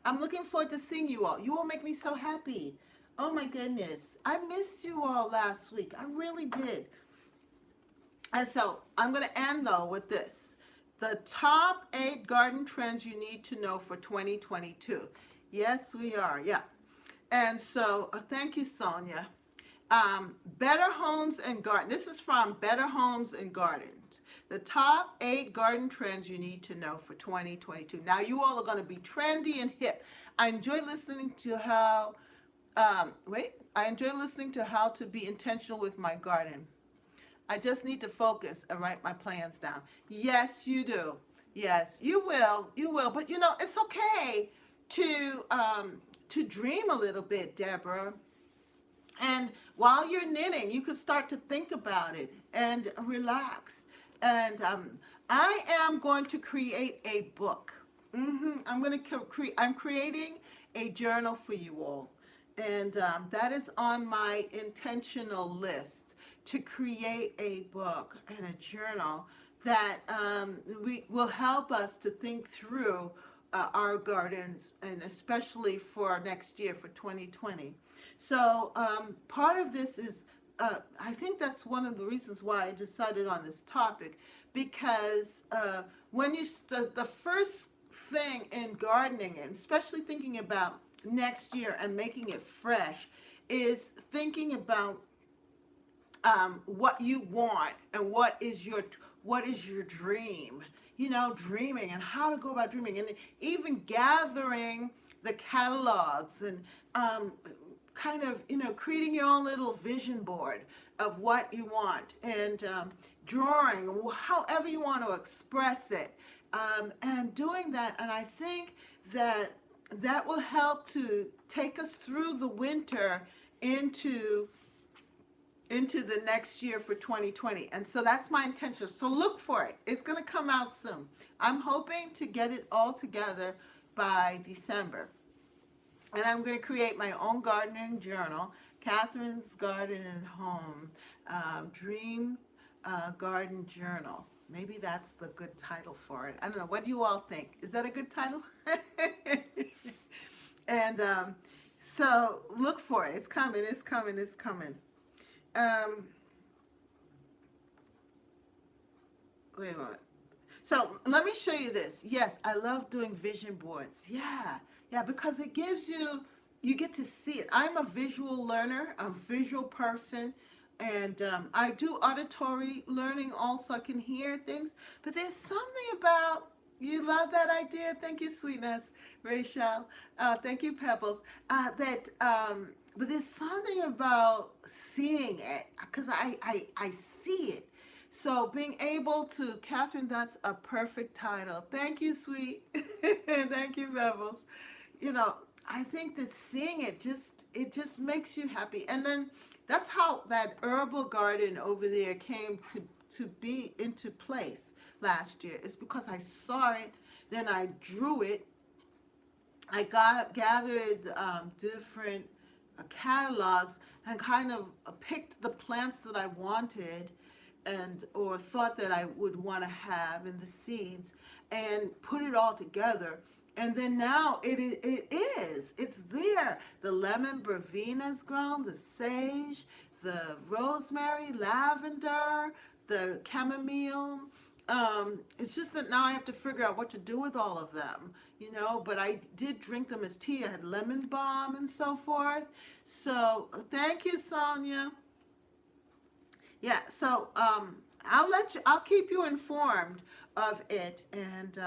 I'm looking forward to seeing you all. You all make me so happy. Oh my goodness. I missed you all last week. I really did. And so I'm going to end though with this. The top 8 garden trends you need to know for 2022. Yes, we are. Yeah. And so thank you, Sonia. Better Homes and Garden. This is from Better Homes and Gardens. The top 8 garden trends you need to know for 2022. Now, you all are going to be trendy and hip. I enjoy listening to how, I enjoy listening to how to be intentional with my garden. I just need to focus and write my plans down. Yes, you do. Yes, you will. You will. But it's okay to dream a little bit, Deborah. And while you're knitting, you could start to think about it and relax. And I am going to create a book. I'm creating a journal for you all. And that is on my intentional list, to create a book and a journal that we will help us to think through our gardens, and especially for next year, for 2020. So part of this is, I think that's one of the reasons why I decided on this topic, because when the first thing in gardening, and especially thinking about next year and making it fresh, is thinking about what you want and what is your dream. You know, dreaming and how to go about dreaming, and even gathering the catalogs and kind of, you know, creating your own little vision board of what you want, and drawing however you want to express it, and doing that. And I think that that will help to take us through the winter into the next year for 2020. And so that's my intention. So look for it. It's going to come out soon. I'm hoping to get it all together by December. And I'm going to create my own gardening journal, Catherine's Garden and Home Dream Garden Journal. Maybe that's the good title for it. I don't know. What do you all think? Is that a good title? And so look for it. It's coming. It's coming. It's coming. Wait a minute. So let me show you this. Yes, I love doing vision boards. Yeah, because it gives you, you get to see it. I'm a visual learner, I'm a visual person, and I do auditory learning also. I can hear things, but there's something about, you love that idea. Thank you, sweetness, Rachel. Thank you, Pebbles. But there's something about seeing it, because I see it. So being able to, Catherine, that's a perfect title. Thank you, sweet. Thank you, Pebbles. You know, I think that seeing it just makes you happy. And then that's how that herbal garden over there came to be into place last year. It's because I saw it, then I drew it. I gathered different catalogs and kind of picked the plants that I wanted, and or thought that I would want to have, in the seeds, and put it all together. And then now it's there. The lemon verbena grown, the sage, the rosemary, lavender, the chamomile. It's just that now I have to figure out what to do with all of them, you know, but I did drink them as tea. I had lemon balm and so forth. So thank you, Sonia. Yeah, so I'll keep you informed of it, and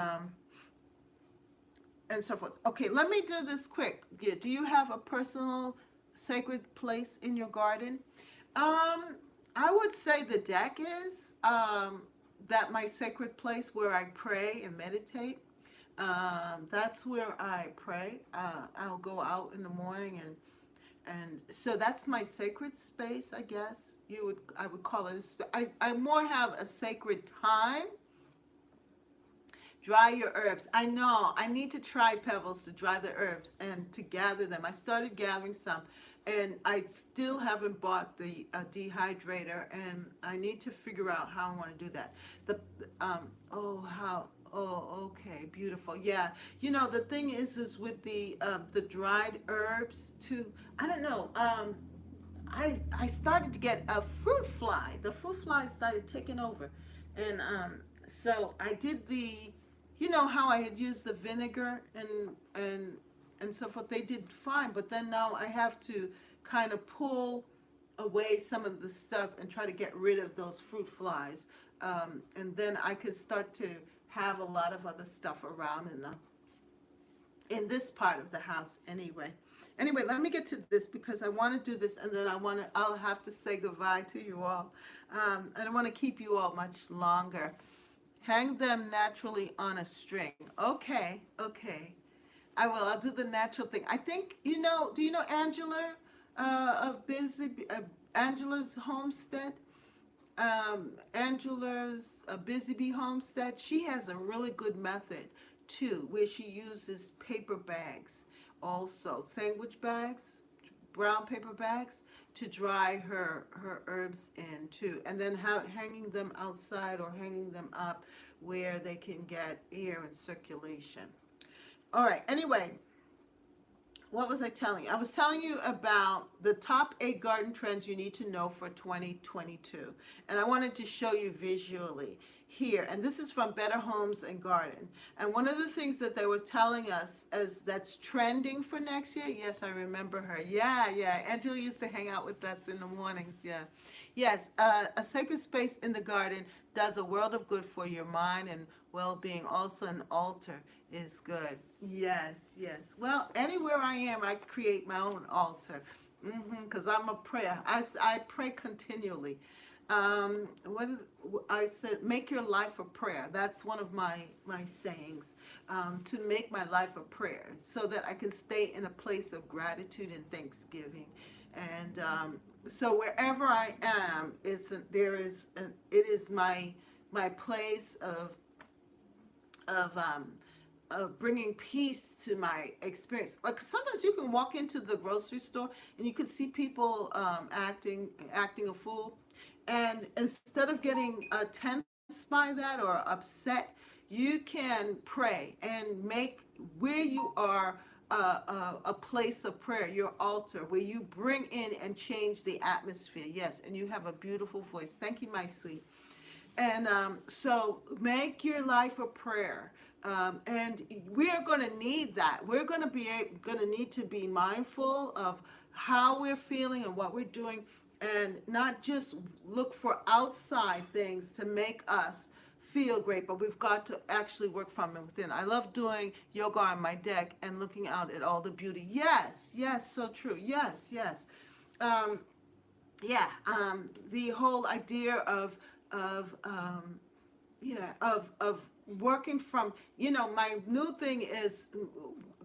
so forth. Okay, let me do this quick. Yeah, do you have a personal sacred place in your garden? I would say the deck is that my sacred place where I pray and meditate. That's where I pray. I'll go out in the morning, and so that's my sacred space, I guess I would call it. I more have a sacred time. Dry your herbs. I know. I need to try, Pebbles, to dry the herbs and to gather them. I started gathering some, and I still haven't bought the dehydrator, and I need to figure out how I want to do that. Okay, beautiful. Yeah, you know, the thing is with the dried herbs too. I don't know. I started to get a fruit fly. The fruit fly started taking over, and so I did you know how I had used the vinegar and so forth. They did fine, but then now I have to kind of pull away some of the stuff and try to get rid of those fruit flies, and then I could start to have a lot of other stuff around in this part of the house anyway. Anyway, let me get to this because I want to do this, and then I'll have to say goodbye to you all. I don't want to keep you all much longer. Hang them naturally on a string. Okay. I will. I'll do the natural thing. I think, you know, do you know Angela of Angela's Homestead? Angela's Busy Bee Homestead. She has a really good method too, where she uses paper bags, also sandwich bags, brown paper bags, to dry her herbs in too, and then hanging them outside or hanging them up where they can get air and circulation. All right, anyway, what was I telling you? I was telling you about the top 8 garden trends you need to know for 2022. And I wanted to show you visually. here, and this is from Better Homes and Garden. And one of the things that they were telling us is that's trending for next year. Yes, I remember her. Yeah, yeah. Angela used to hang out with us in the mornings. Yeah. Yes, a sacred space in the garden does a world of good for your mind and well-being. Also, an altar is good. Yes, yes. Well, anywhere I am, I create my own altar. Because I'm a prayer. I pray continually. What is, I said, make your life a prayer. That's one of my sayings, to make my life a prayer so that I can stay in a place of gratitude and thanksgiving. And so wherever I am, it is my place of bringing peace to my experience. Like sometimes you can walk into the grocery store and you can see people acting a fool, and instead of getting tense by that or upset, you can pray and make where you are a place of prayer, your altar, where you bring in and change the atmosphere. Yes, and you have a beautiful voice. Thank you, my sweet. And so make your life a prayer. And we are going to need that. We're going to need to be mindful of how we're feeling and what we're doing, and not just look for outside things to make us feel great, but we've got to actually work from within. I love doing yoga on my deck and looking out at all the beauty. Yes, yes, so true. Yes, yes. Um, the whole idea of of working from, my new thing is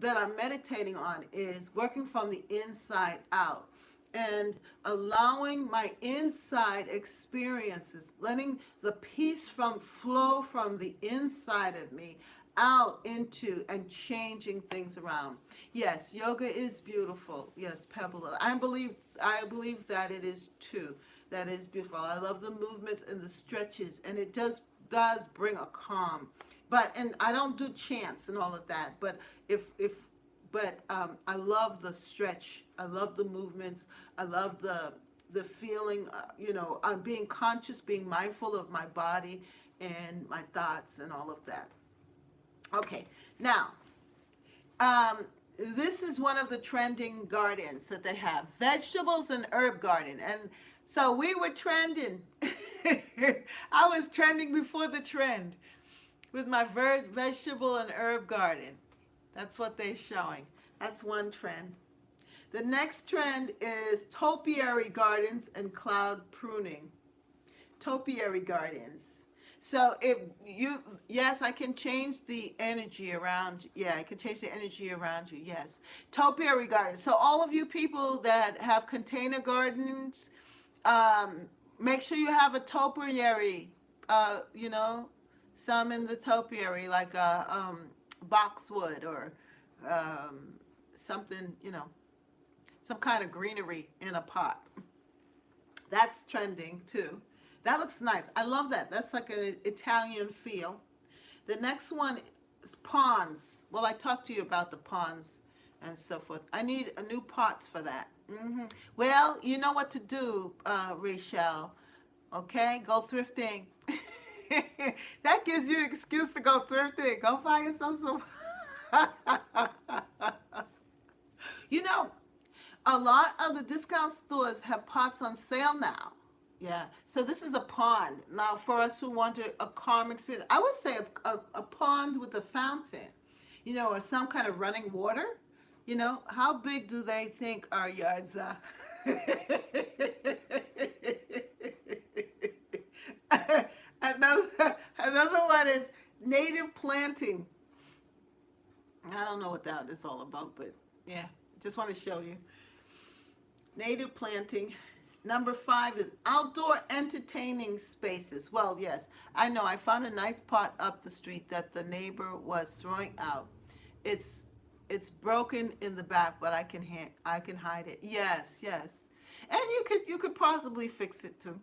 that I'm meditating on is working from the inside out and allowing my inside experiences, letting the peace from flow from the inside of me out into and changing things around. Yes, yoga is beautiful. Yes, Pebble. I believe that it is too. That is beautiful. I love the movements and the stretches, and it does bring a calm. And I don't do chants and all of that. I love the stretch. I love the movements. I love the feeling. I'm being conscious, being mindful of my body and my thoughts and all of that. Okay, now, this is one of the trending gardens that they have, vegetables and herb garden. And so we were trending. I was trending before the trend with my vegetable and herb garden. That's what they're showing. That's one trend. The next trend is topiary gardens and cloud pruning. Topiary gardens. So yes, I can change the energy around you. Yeah, I can change the energy around you. Yes. Topiary gardens. So all of you people that have container gardens, make sure you have a topiary, some in the topiary, like boxwood or something, some kind of greenery in a pot. That's trending too. That looks nice. I love that. That's like an Italian feel. The next one is ponds. Well, I talked to you about the ponds and so forth. I need a new pots for that. Well, you know what to do, Rachel. Okay, go thrifting. That gives you an excuse to go thrifting. Go find yourself some. You know, a lot of the discount stores have pots on sale now. Yeah, so this is a pond. Now, for us who want a calm experience, I would say a pond with a fountain, or some kind of running water. How big do they think our yards are? Another one is native planting. I don't know what that is all about, but yeah, just want to show you. Native planting. Number 5 is outdoor entertaining spaces. Well, yes, I know. I found a nice pot up the street that the neighbor was throwing out. It's broken in the back, but I can hide it. Yes, yes, and you could possibly fix it too.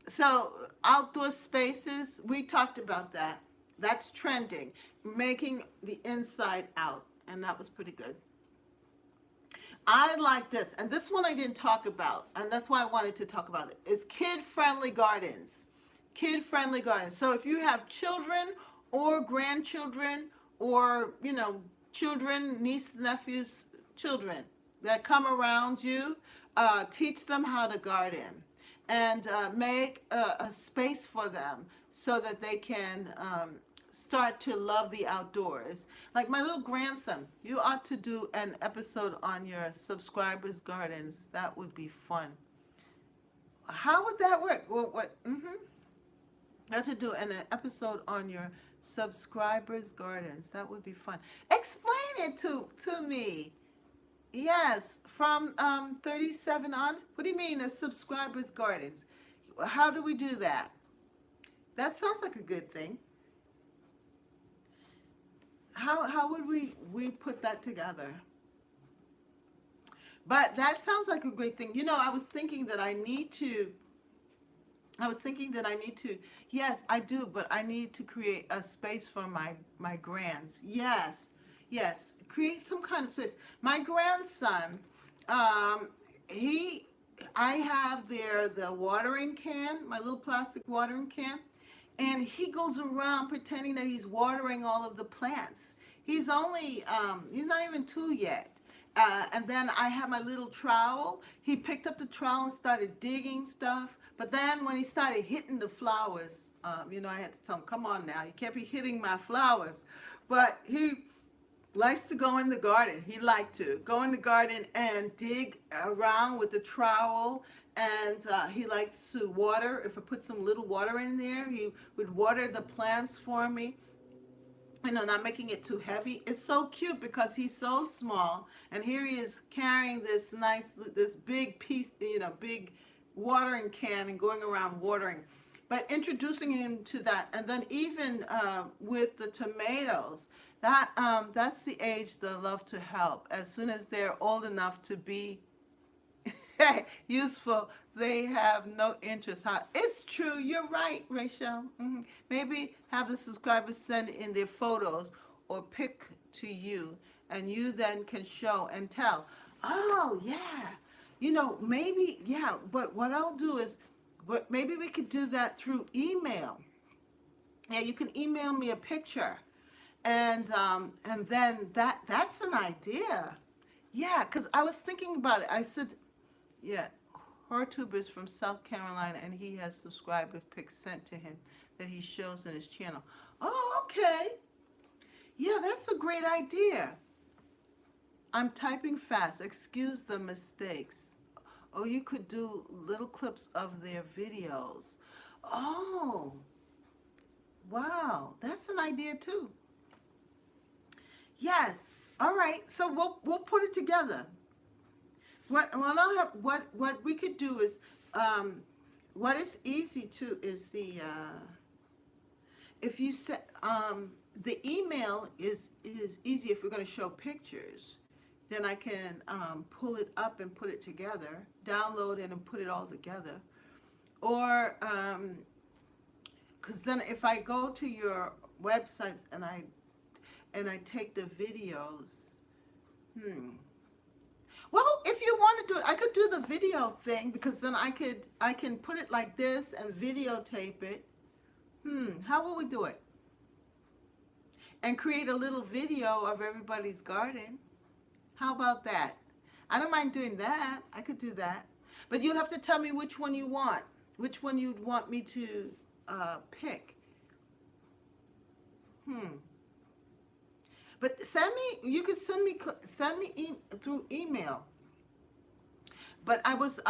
So outdoor spaces, we talked about that. That's trending, making the inside out, and that was pretty good. I like this, and this one I didn't talk about, and that's why I wanted to talk about it, is kid-friendly gardens. kid-friendly gardens. So if you have children or grandchildren or, children, nieces, nephews, children that come around you, teach them how to garden and make a space for them so that they can start to love the outdoors. Like my little grandson, you ought to do an episode on your subscribers' gardens. That would be fun. How would that work? Well, what? Got to do an episode on your subscribers' gardens. That would be fun. Explain it to me. Yes, from 37 on. What do you mean, a subscribers' gardens? How do we do that? That sounds like a good thing. How would we put that together? But that sounds like a great thing. I was thinking that I need to, yes, I do, but I need to create a space for my grands. Yes, create some kind of space. My grandson, I have there the watering can, my little plastic watering can, and he goes around pretending that he's watering all of the plants. He's only, he's not even 2 yet. And then I have my little trowel. He picked up the trowel and started digging stuff. But then when he started hitting the flowers, I had to tell him, come on now, you can't be hitting my flowers. But he likes to go in the garden. He liked to go in the garden and dig around with the trowel. And he likes to water. If I put some little water in there, he would water the plants for me. Not making it too heavy. It's so cute because he's so small. And here he is carrying this big piece, big watering can and going around watering. But introducing him to that. And then even with the tomatoes, that's the age they love to help. As soon as they're old enough to be useful, they have no interest. It's true. You're right, Rachel. Maybe have the subscribers send in their photos or pic to you, and you then can show and tell. Oh yeah, maybe But what I'll do is, maybe we could do that through email. Yeah, you can email me a picture, and then that's an idea. Yeah, because I was thinking about it. I said, yeah, Hortube is from South Carolina, and he has subscriber pics sent to him that he shows in his channel. Oh, okay. Yeah, that's a great idea. I'm typing fast. Excuse the mistakes. Oh, you could do little clips of their videos. Oh, wow. That's an idea, too. Yes. All right. So we'll put it together. What we could do is, what is easy too is if you set the email is easy if we're going to show pictures. Then I can pull it up and put it together, download it and put it all together, or because then if I go to your websites and I take the videos, Well, if you want to do it, I could do the video thing because then I can put it like this and videotape it. How will we do it? And create a little video of everybody's garden. How about that? I don't mind doing that. I could do that. But you'll have to tell me which one you want. Which one you'd want me to pick. But you could send me through email. But I was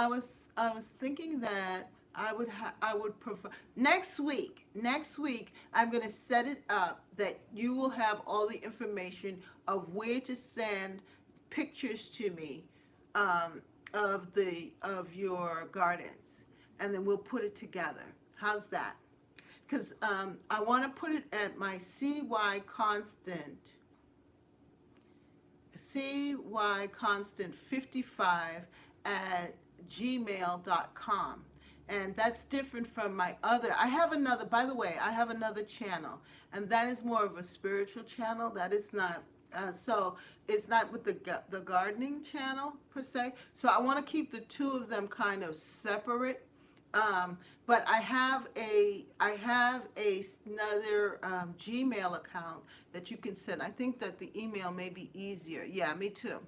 thinking that I would prefer next week I'm going to set it up that you will have all the information of where to send pictures to me of your gardens, and then we'll put it together. How's that? Because I want to put it at my CY Constant 55 at gmail.com. And that's different from my other. By the way, I have another channel, and that is more of a spiritual channel. That is not, so it's not with the gardening channel per se. So I want to keep the two of them kind of separate. But I have another Gmail account that you can send. I think that the email may be easier. Yeah, me too.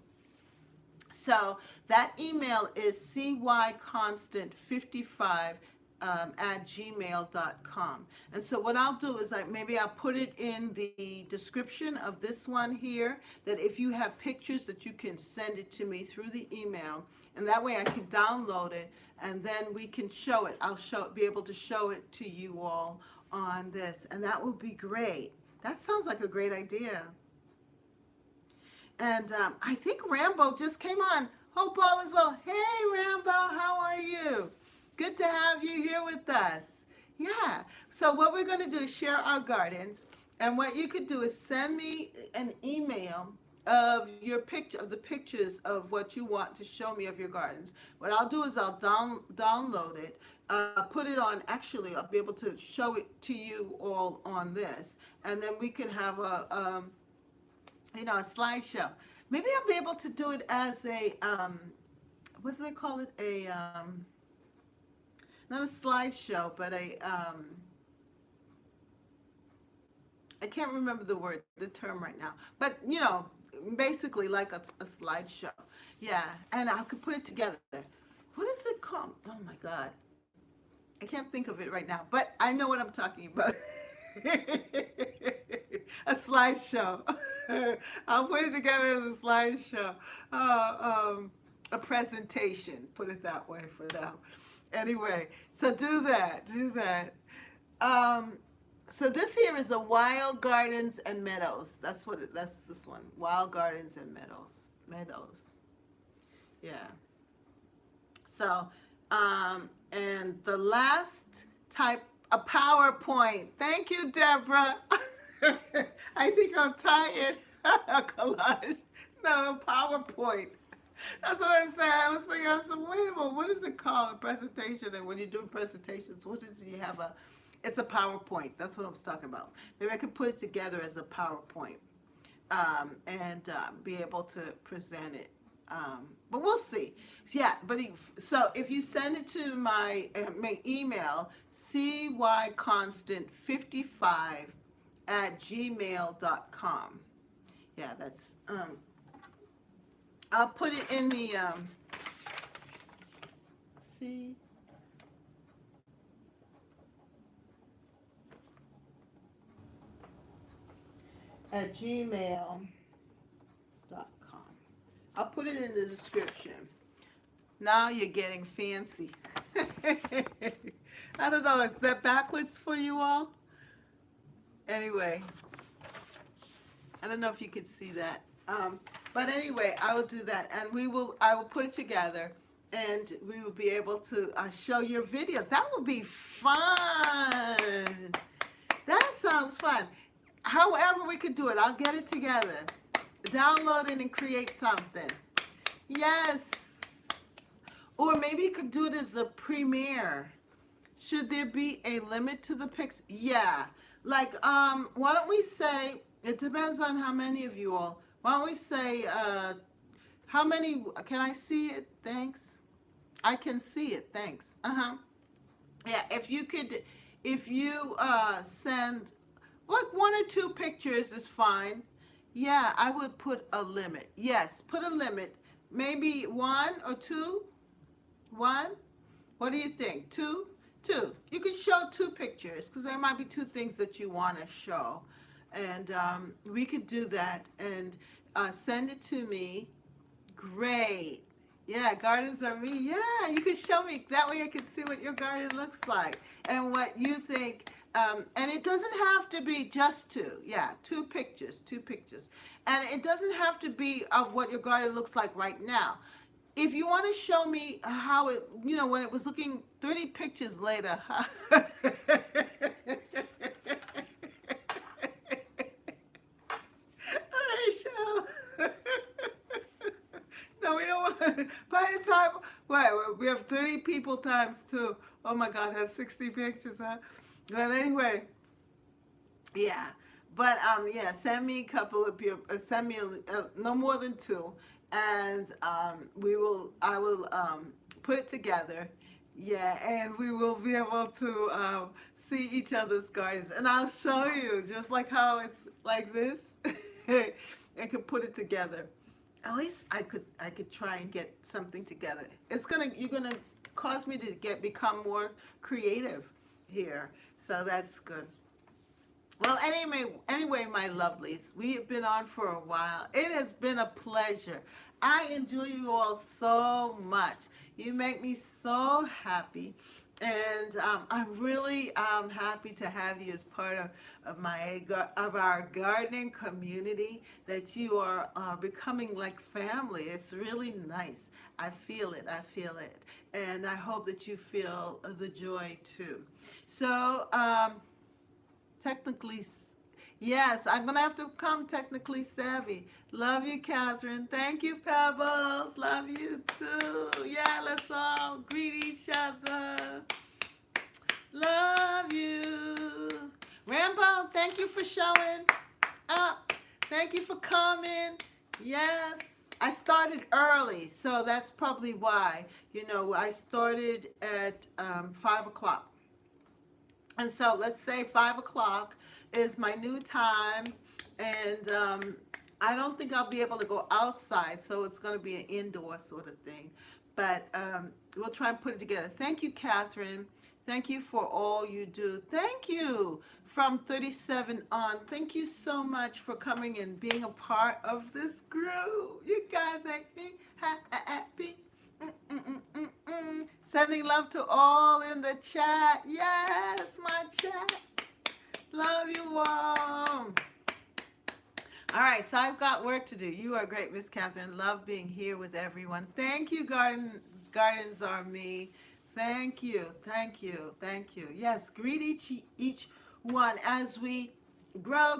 So that email is cyconstant55 at gmail.com. And so what I'll do is maybe I'll put it in the description of this one here, that if you have pictures that you can send it to me through the email, and that way I can download it and then we can show it. Be able to show it to you all on this, and that will be great. That sounds like a great idea. And I think Rambo just came on. Hope all is well. Hey, Rambo, how are you? Good to have you here with us. Yeah. So what we're going to do is share our gardens. And what you could do is send me an email of your picture, of the pictures of what you want to show me of your gardens. What I'll do is I'll download it, put it on. Actually, I'll be able to show it to you all on this, and then we can have a a slideshow. Maybe I'll be able to do it as a what do they call it? Not a slideshow, but I can't remember the term right now. But basically like a slideshow. Yeah, and I could put it together. What is it called? Oh my God, I can't think of it right now. But I know what I'm talking about. A slideshow. I'll put it together as a slideshow. A presentation, put it that way for now. Anyway, so do that. So this here is a Wild Gardens and Meadows. That's this one. Wild Gardens and Meadows. Yeah. So, and the last type, a PowerPoint. Thank you, Deborah. I think I'm tired. A collage. No, PowerPoint. That's what I said. I was thinking, wait a minute, what is it called? A presentation. And when you're doing presentations, you have it's a PowerPoint. That's what I was talking about. Maybe I could put it together as a PowerPoint and be able to present it. But we'll see. So, yeah, so if you send it to my email, cyconstant55 at gmail.com. Yeah, that's, I'll put it in the, see, at gmail.com. I'll put it in the description. Now you're getting fancy. I don't know, is that backwards for you all? Anyway, I don't know if you could see that. But anyway, I will do that, and I will put it together, and we will be able to show your videos. That will be fun. That sounds fun. However we could do it, I'll get it together. Download it and create something. Yes. Or maybe you could do it as a premiere. Should there be a limit to the pics? Yeah. Like, why don't we say, it depends on how many of you all. Why don't we say, how many, can I see it? Thanks. I can see it. Thanks. Yeah, if you send, like 1 or 2 pictures is fine. Yeah, I would put a limit. Yes, put a limit. Maybe 1 or 2? 1? What do you think? 2? 2. You can show 2 pictures because there might be 2 things that you want to show. And we could do that and send it to me. Great. Yeah, gardens are me. Yeah, you can show me. That way I can see what your garden looks like and what you think. And it doesn't have to be just 2. Yeah, 2 pictures. And it doesn't have to be of what your garden looks like right now. If you want to show me how it, when it was looking 30 pictures later. No, we don't want, by the time, we have 30 people times 2. Oh my God, that's 60 pictures, huh? But anyway, yeah. But yeah, send me a couple of your, send me no more than 2, and I will put it together, Yeah, and we will be able to see each other's gardens. And I'll show you, just like how it's like this. I could put it together. At least I could try and get something together. You're gonna cause me to become more creative here. So that's good. Well, anyway, my lovelies, we have been on for a while. It has been a pleasure. I enjoy you all so much. You make me so happy. And I'm really happy to have you as part of our gardening community. That you are becoming like family. It's really nice. I feel it. I feel it, and I hope that you feel the joy too. So. Technically, yes, I'm gonna have to come technically savvy. Love you, Catherine. Thank you, Pebbles. Love you too. Yeah, let's all greet each other. Love you. Rambo, thank you for showing up. Thank you for coming. Yes. I started early, so that's probably why. I started at 5 o'clock. And so let's say 5 o'clock is my new time, and I don't think I'll be able to go outside, so it's going to be an indoor sort of thing. But we'll try and put it together. Thank you, Catherine. Thank you for all you do. Thank you from 37 on. Thank you so much for coming and being a part of this group. You guys make me happy. Sending love to all in the chat. Yes, my chat. Love you all. All right, so I've got work to do. You are great, Miss Catherine. Love being here with everyone. Thank you, Gardens Are Me. Thank you, thank you, thank you. Yes, greet each one as we grow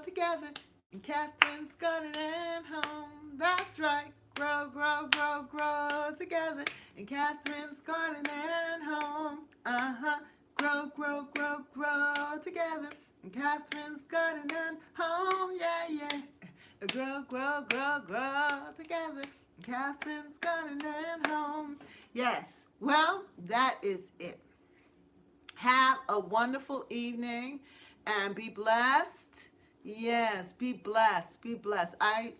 together in Catherine's garden and home. That's right. Grow together in Catherine's garden and home. Grow together in Catherine's garden and home. Yeah. Grow together in Catherine's garden and home. Yes. Well, that is it. Have a wonderful evening and be blessed. Yes, be blessed. Be blessed. I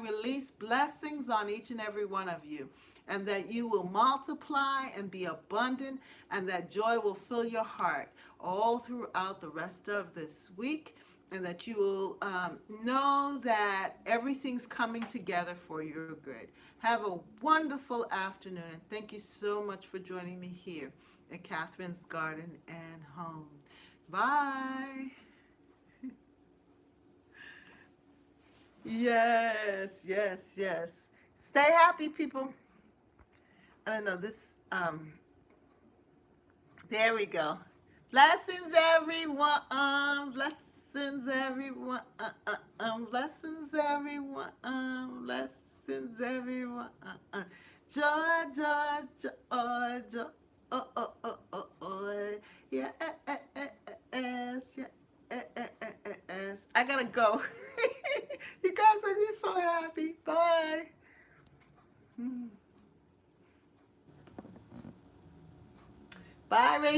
release blessings on each and every one of you, and that you will multiply and be abundant, and that joy will fill your heart all throughout the rest of this week, and that you will know that everything's coming together for your good. Have a wonderful afternoon, and thank you so much for joining me here at Catherine's Garden and Home. Bye. Yes. Stay happy, people. I don't know this. There we go. Blessings, everyone. Blessings, everyone. Blessings, everyone. Blessings, everyone. Joy. Yes. I gotta go. You guys make me so happy. Bye. Bye, Rachel.